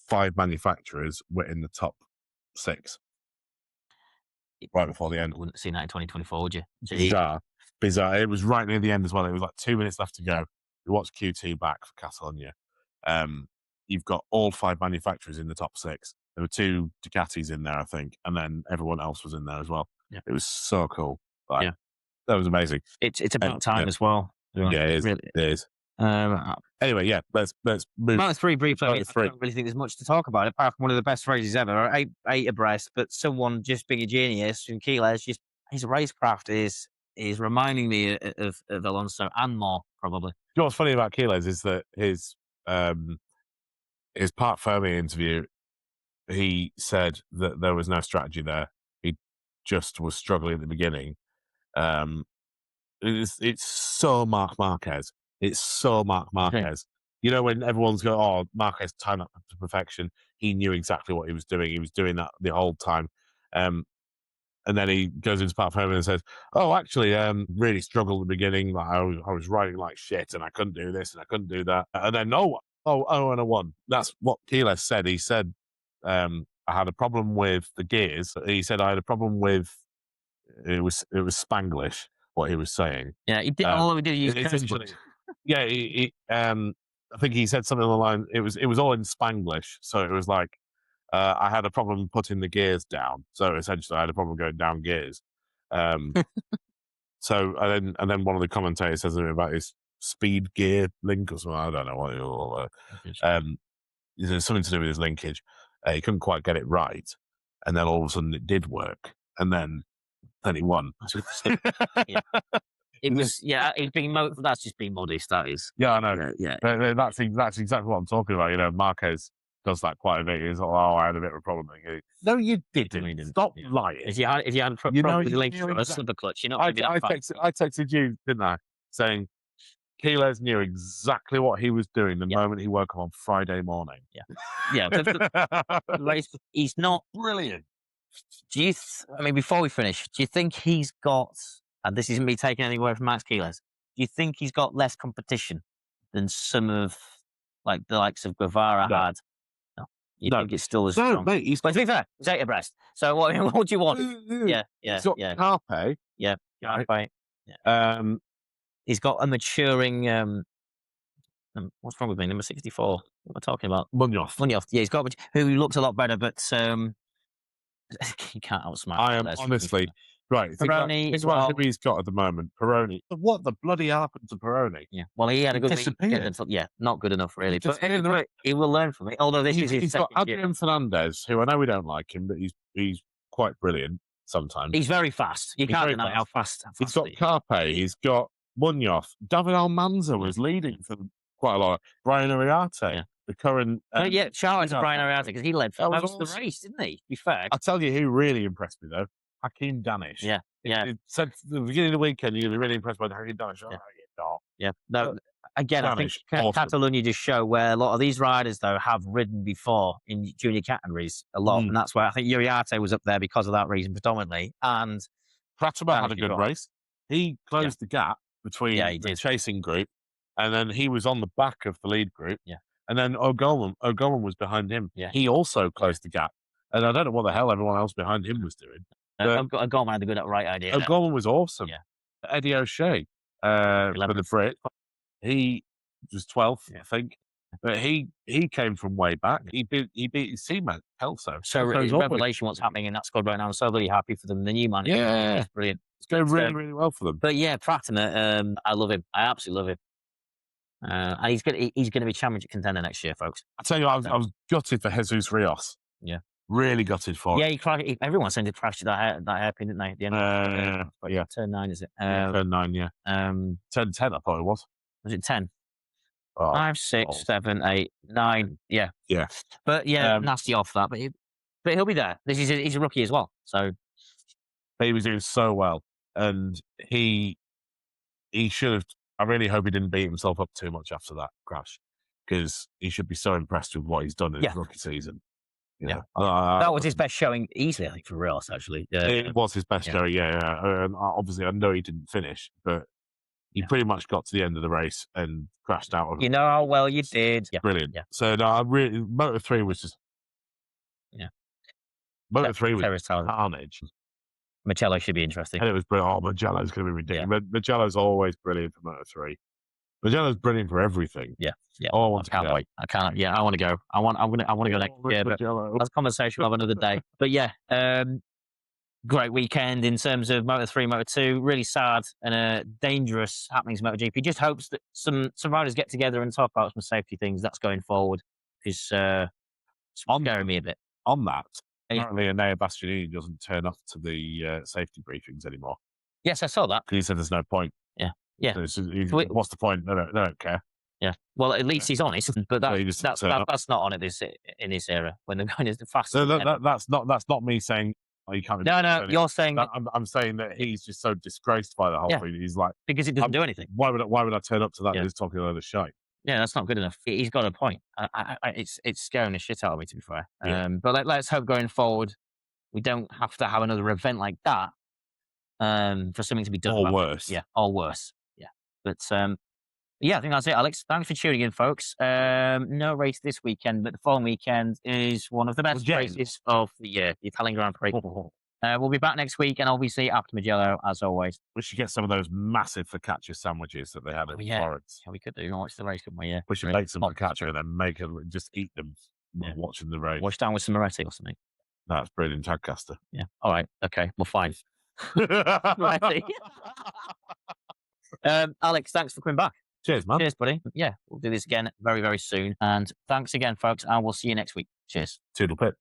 5 manufacturers were in the top 6 right before the end. I wouldn't have seen that in 2024, would you? Bizarre. It was right near the end as well. It was like 2 minutes left to go. We watched Q2 back for Catalunya. You've got all 5 manufacturers in the top 6. There were 2 Ducatis in there, I think, and then everyone else was in there as well. Yeah. It was so cool. That was amazing. It's about time as well. Yeah, it is. Anyway, let's move. Moto3 briefly. I Moto3. don't really think there's much to talk about, apart from one of the best races ever. 8 abreast, but someone just being a genius, and Keeler's just his racecraft is reminding me of Alonso and more, probably. You know what's funny about Keeler's is that his Parc Fermé interview, he said that there was no strategy there. He just was struggling at the beginning. it's so Marc Marquez. It's so Marc Marquez. You know, when everyone's going, oh, Marquez timed up to perfection, he knew exactly what he was doing. He was doing that the whole time. And then he goes into Pat Home and says, oh, actually, really struggled at the beginning. Like I was riding like shit and I couldn't do this and I couldn't do that. And then, and I won. That's what Keyless said. He said, I had a problem with the gears. He said, I had a problem with, it was Spanglish, what he was saying. Yeah, he did, all he did use curse words. Yeah, I think he said something along the line, it was all in Spanglish. So it was like, I had a problem putting the gears down. So essentially I had a problem going down gears. So, and then one of the commentators says something about his speed gear link or something. I don't know what it was. There's something to do with his linkage. He couldn't quite get it right. And then all of a sudden it did work. And then he won. Yeah. It was, he's being that's just being modest, that is. Yeah, I know. Yeah. That's exactly what I'm talking about. You know, Marquez does that quite a bit. He's like, oh, I had a bit of a problem. No, you didn't. You didn't. Stop lying. If you had a problem with the link or a slipper clutch, you're not going to be that fast. I texted you, didn't I? Saying, Keyless knew exactly what he was doing the moment he woke up on Friday morning. Yeah. He's not brilliant. Before we finish, do you think he's got, and this isn't me taking anything away from Max Keyless, do you think he's got less competition than some of, like, the likes of Guevara had? No. You think it's still as strong? Mate, but to be fair, he's 8 abreast. So what do you want? He's got Carpe. Yeah, Carpe. Yeah. He's got a maturing, what's wrong with me? Number 64. What am I talking about? Munoz. Yeah, he's got, who looks a lot better, but he can't outsmart. I am honestly right. Think about who he's got at the moment. Peroni. What the bloody happened to Peroni? Yeah. Well, he had a good week. Yeah, not good enough really. But anyway, he will learn from it. Although he's got Adrian Fernandez, who I know we don't like him, but he's quite brilliant sometimes. He's very fast. You can't deny how fast. He's got Carpe. He's got Munoz. David Almanza was leading for quite a lot. Brian Ariarte. The current... shout out to Brian Ariarte because he led for most of the race, didn't he? To be fair. I'll tell you who really impressed me, though. Hakeem Danish. Yeah. It said at the beginning of the weekend, you're really impressed by Hakeem Danish. No, again, Danish, I think awesome. Catalunya just show where a lot of these riders, though, have ridden before in junior categories a lot. And that's where I think Uriarte was up there because of that reason predominantly. And Pratama had a good race. He closed the gap between the chasing group, and then he was on the back of the lead group. Yeah. And then O'Gorman was behind him. Yeah. He also closed the gap. And I don't know what the hell everyone else behind him was doing. O'Gorman had a good right idea. O'Gorman was awesome. Yeah. Eddie O'Shea for the Brit. He was 12th, I think. But he came from way back. He beat his teammate, Kelso. So it's revelation what's happening in that squad right now. I'm so really happy for them. The new man. Yeah. It's brilliant. It's going really, really well for them. But yeah, Pratama, I love him. I absolutely love him. And he's gonna be championship contender next year, folks. I tell you, I was gutted for Jesus Rios. Yeah, really gutted for it. Yeah, everyone seemed to crash that hairpin, didn't they? At the end turn 9, is it? Turn 9, yeah. Turn 10, I thought it was. Was it 10? Oh, 5, 6, 7, 8, 9. Yeah. But nasty off that. But he'll be there. He's a rookie as well. So he was doing so well, and he should have. I really hope he didn't beat himself up too much after that crash, because he should be so impressed with what he's done in his rookie season. That was his best showing easily, I think, for Rios, actually. It was his best showing, obviously, I know he didn't finish, but he pretty much got to the end of the race and crashed out of it. You know how well you did. Brilliant. Yeah. So, no, Moto3 was just... Moto3 was carnage. Macello should be interesting. And it was brilliant. Oh, Magello's going to be ridiculous. Yeah. Magello's always brilliant for Moto3. Magello's brilliant for everything. Yeah. Oh, I can't wait. I can't. Yeah, I want to go. I want to go next year. But that's a conversation of another day. But yeah, great weekend in terms of Moto3, Moto2. Really sad and dangerous happenings in MotoGP. Just hopes that some riders get together and talk about some safety things. That's going forward. Because it's scaring me a bit. On that, apparently Enea Bastianini doesn't turn up to the safety briefings anymore. Yes, I saw that. Because he said there's no point. Yeah. So what's the point? They don't care. Yeah. Well, at least he's honest, but that's not on it in this era when they're going as fast. So that's not me saying Oh, you can't be No, saying it. you're saying I'm saying that he's just so disgraced by the whole Yeah. thing. He's like, because it doesn't do anything. why would I turn up to that? Yeah. And he's talking a load of shit. Yeah, that's not good enough. He's got a point. It's scaring the shit out of me, to be fair. Yeah. But let's hope going forward we don't have to have another event like that for something to be done. Or about it. worse. Yeah, or worse. Yeah, but yeah, I think that's it, Alex. Thanks for tuning in, folks. No race this weekend, but the following weekend is one of the best races of the year, the Italian Grand Prix. We'll be back next week, and obviously after Mugello, as always. We should get some of those massive focaccia sandwiches that they had in Florence. Yeah, we could do. Watch the race, couldn't we? Yeah. We should make some focaccia and then make them, just eat them while watching the race. Wash down with some Moretti or something. That's brilliant, Tadcaster. Yeah. All right. Okay. Well, fine. Alex, thanks for coming back. Cheers, man. Cheers, buddy. Yeah, we'll do this again very, very soon. And thanks again, folks. And we'll see you next week. Cheers. Toodle pip.